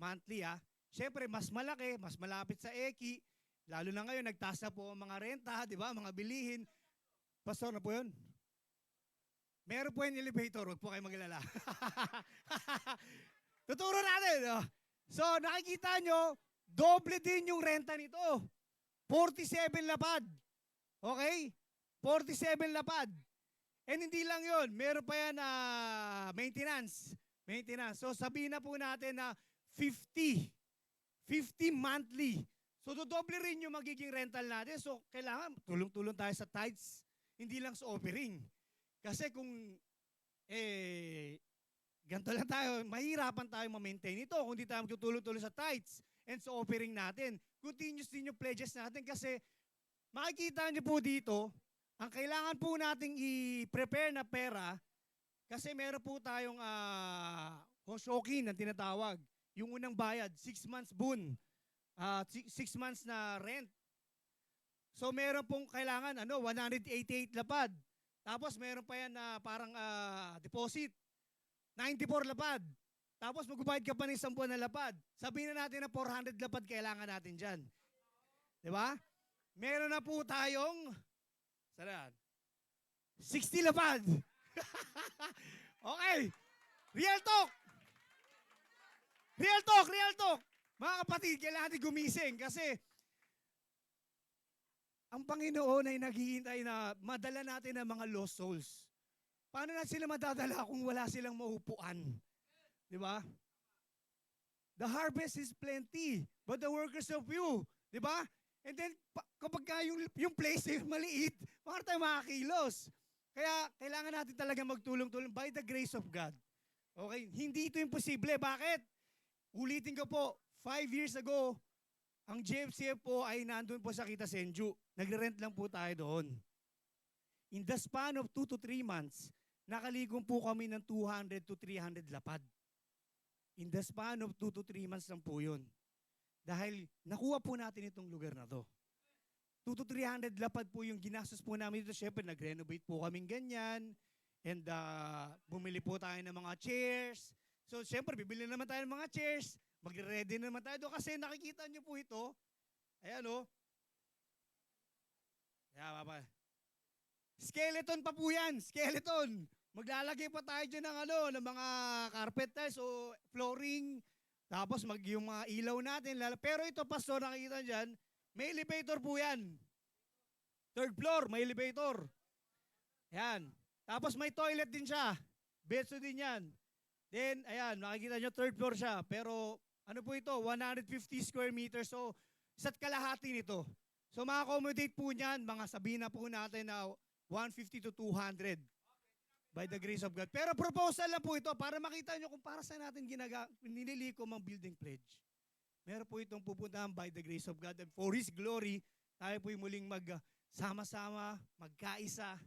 Monthly Siyempre, mas malaki, mas malapit sa Eki. Lalo na ngayon, nagtaas na po ang mga renta, di ba? Mga bilihin. Pastor na po yun? Meron po yung elevator, huwag po kayo maglala. Tuturo natin. Oh. So, nakikita nyo, doble din yung renta nito. 47 lapad. Okay? 47 lapad. And hindi lang yun, meron pa yan na maintenance. Maintenance. So, sabihin na po natin na 50. 50 monthly. So, dodoble rin yung magiging rental natin. So, kailangan tulong-tulong tayo sa tithes, hindi lang sa offering. Kasi kung, ganito lang tayo, mahirapan tayo ma-maintain ito kung hindi tayo magtutulong-tulong sa tithes and sa offering natin. Continuous din yung pledges natin kasi makikita niyo po dito, ang kailangan po nating i-prepare na pera kasi meron po tayong hoshokin na tinatawag. Yung unang bayad, 6 months boon, 6 months na rent. So meron pong kailangan 188 lapad. Tapos meron pa yan na parang deposit. 94 lapad. Tapos magbabayad ka pa ng 10 buwan na lapad. Sabihin na natin na 400 lapad kailangan natin dyan. Di ba? Meron na po tayong 60 lapad. Okay. Real talk. Real talk, real talk. Mga kapatid, kailangan natin gumising kasi ang Panginoon ay naghihintay na madala natin ang mga lost souls. Paano na sila madadala kung wala silang maupuan? Di ba? The harvest is plenty, but the workers are few. Di ba? And then, kapag yung place ay maliit, paano tayo makakilos? Kaya, kailangan natin talaga magtulong-tulong by the grace of God. Okay? Hindi ito imposible. Bakit? Ulitin ko po, 5 years ago, ang JFCF po ay nandun po sa Kita Senju. Nagre-rent lang po tayo doon. In the span of 2 to 3 months, nakaligong po kami ng 200 to 300 lapad. In the span of 2 to 3 months lang po yun. Dahil nakuha po natin itong lugar na to. 2 to 300 lapad po yung ginastos po namin dito. Siyempre, nag-renovate po kaming ganyan. And bumili po tayo ng mga chairs. So, siyempre, bibili naman tayo ng mga chairs. Magre-ready naman tayo doon. Kasi nakikita nyo po ito. Ayan o. Ayan, papa. Skeleton pa po yan. Skeleton. Maglalagay pa tayo dyan ng mga carpet tiles o flooring. Tapos yung mga ilaw natin. Pero ito, pastor, nakikita dyan, may elevator po yan. 3rd floor, may elevator. Yan. Tapos may toilet din siya. Betso din yan. Then, ayan, makikita nyo, 3rd floor siya. Pero, ano po ito? 150 square meters. So, isa't kalahati nito. So, ma-accommodate po niyan, mga sabihin na po natin na 150 to 200 by the grace of God. Pero proposal lang po ito para makita nyo kung para saan natin nililikom ang building pledge. Meron po itong pupuntahan by the grace of God. And for His glory, tayo po'y muling magsama-sama, magkaisa,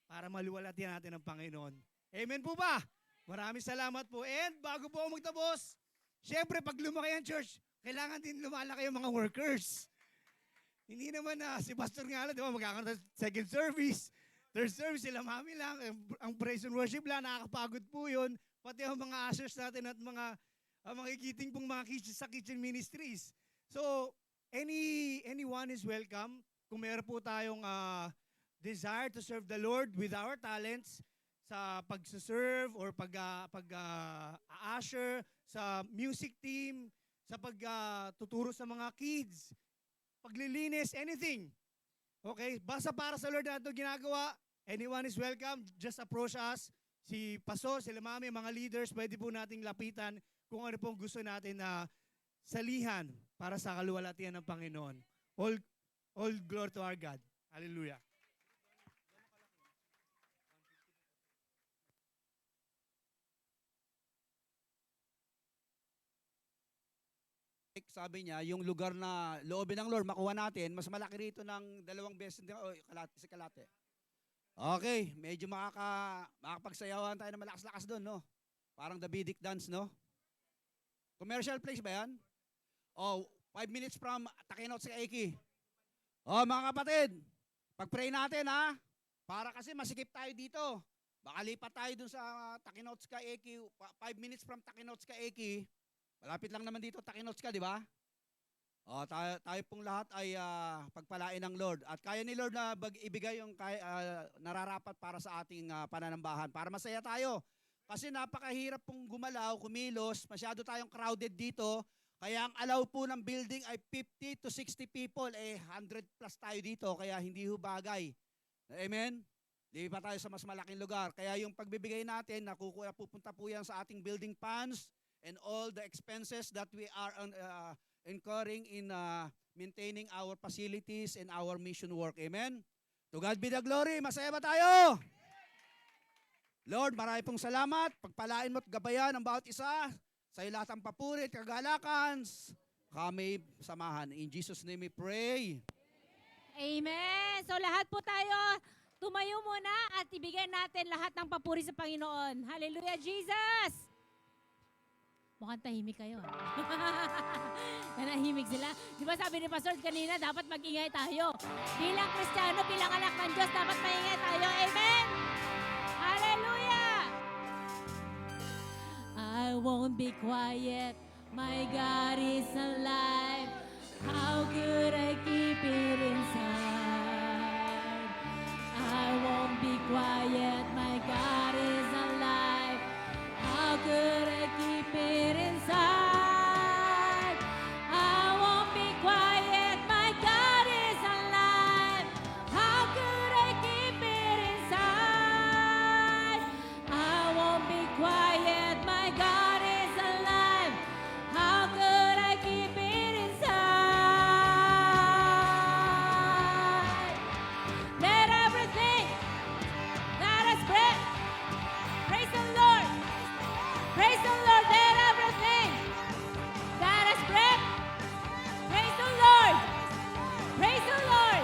para maluwalhati natin ang Panginoon. Amen po ba? Maraming salamat po. And bago po ako magtapos, syempre pag lumaki ang church, kailangan din lumalaki yung mga workers. Hindi naman na si Pastor nga lang, di ba, magkakaroon ng second service, third service, sila mami lang, ang praise and worship lang, nakakapagod po yun. Pati ang mga ushers natin at mga ikiting pong mga sa kitchen ministries. So, anyone is welcome. Kung meron po tayong desire to serve the Lord with our talents, sa pag-serve or pag-usher, sa music team, sa pagtuturo sa mga kids, paglilinis, anything. Okay? Basta para sa Lord na ito ginagawa, anyone is welcome. Just approach us. Si Pastor, sila mami, mga leaders, pwede po nating lapitan kung ano pong gusto natin na salihan para sa kaluwalhatian ng Panginoon. All glory to our God. Hallelujah. Sabi niya, yung lugar na loobin ng Lord, makuha natin, mas malaki rito ng 2 beses si Kalate. Okay, medyo makakapagsayawan tayo na malakas-lakas doon, no? Parang the Bidik dance, no? Commercial place ba yan? 5 minutes from Takinot sa Eki. Mga kapatid, pag-pray natin, ha? Para kasi masikip tayo dito. Baka lipat tayo dun sa Takinotska Eki, 5 minutes from Takinotska Eki. Malapit lang naman dito Takinotska, di ba? Tayo pong lahat ay pagpalain ng Lord. At kaya ni Lord na ibigay yung nararapat para sa ating pananambahan. Para masaya tayo. Kasi napakahirap pong gumalaw, kumilos. Masyado tayong crowded dito. Kaya ang allow po ng building ay 50 to 60 people. 100 plus tayo dito. Kaya hindi ho bagay. Amen? Di pa tayo sa mas malaking lugar. Kaya yung pagbibigay natin, pupunta po yan sa ating building funds and all the expenses that we are incurring in maintaining our facilities and our mission work. Amen? To God be the glory. Masaya ba tayo? Lord, marami pong salamat. Pagpalain mo at gabayan ang bawat isa. Sa iyo lahat ang papurit, kagalakan. Kami samahan. In Jesus' name we pray. Amen. So lahat po tayo, tumayo muna at ibigay natin lahat ng papuri sa Panginoon. Hallelujah, Jesus! Mukhang tahimik kayo. Nanahimik sila. Di ba sabi ni Pastor kanina, dapat mag-ingay tayo. Bilang Kristiyano, bilang anak ng Diyos, dapat maingay tayo. Amen! Hallelujah! I won't be quiet. My God is alive. How could I keep it inside? I won't be quiet. My God is alive. How could I keep it inside? I won't be quiet. My God is alive. How could I keep it inside? I won't be quiet. My God is alive. How could I keep it inside? Let everything that has breath praise the Lord. Praise the Lord. Let everything that has breath praise the Lord. Praise the Lord.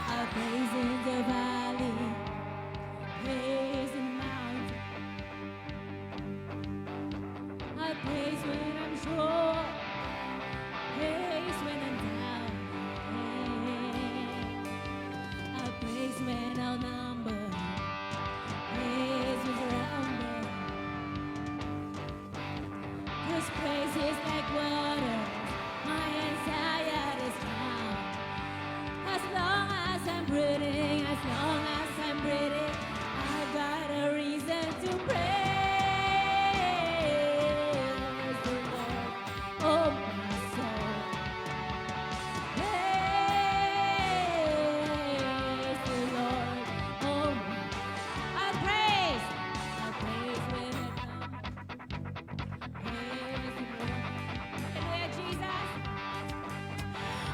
I praise in the valley. Praise in the mountain. I praise when I'm sure. Praise when I'm down. I praise when outnumbered. Praise when surrounded. 'Cause praise is like water. My anxiety's gone. As long as I'm breathing, as long as I'm breathing, I've got a reason to praise the Lord. Oh, my soul. Praise the Lord. Oh, I praise when I come. Praise the Lord. Hallelujah, Jesus.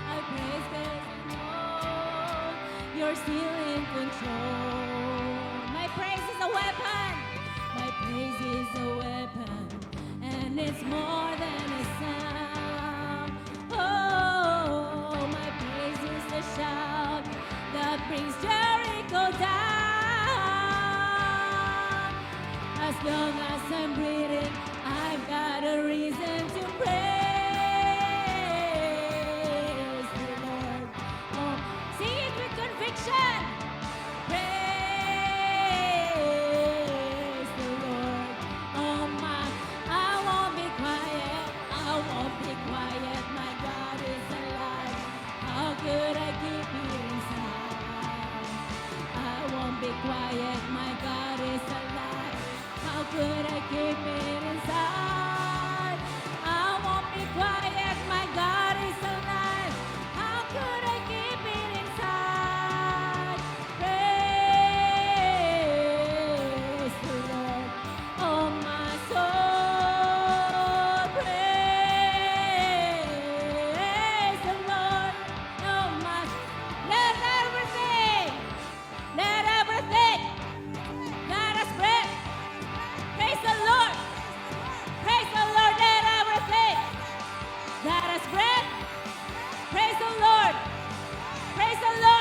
I praise 'cause I know you're still in control. My praise is a weapon. My praise is a weapon. And it's more than a sound. Oh, my praise is the shout that brings Jericho down. As long as I'm breathing, I've got a reason to praise the Lord. Oh, sing it with conviction. Praise the Lord. Oh my, I won't be quiet. I won't be quiet. My God is alive. How could I keep it inside? I won't be quiet. My God is alive. How could I keep it inside? I won't be quiet. My God is alive. How could I keep it inside? Praise the Lord. Oh, my soul. Praise the Lord. Oh, my. Let everything that has breath praise the Lord. Praise the Lord. Let everything that has breath praise the Lord. Praise the Lord.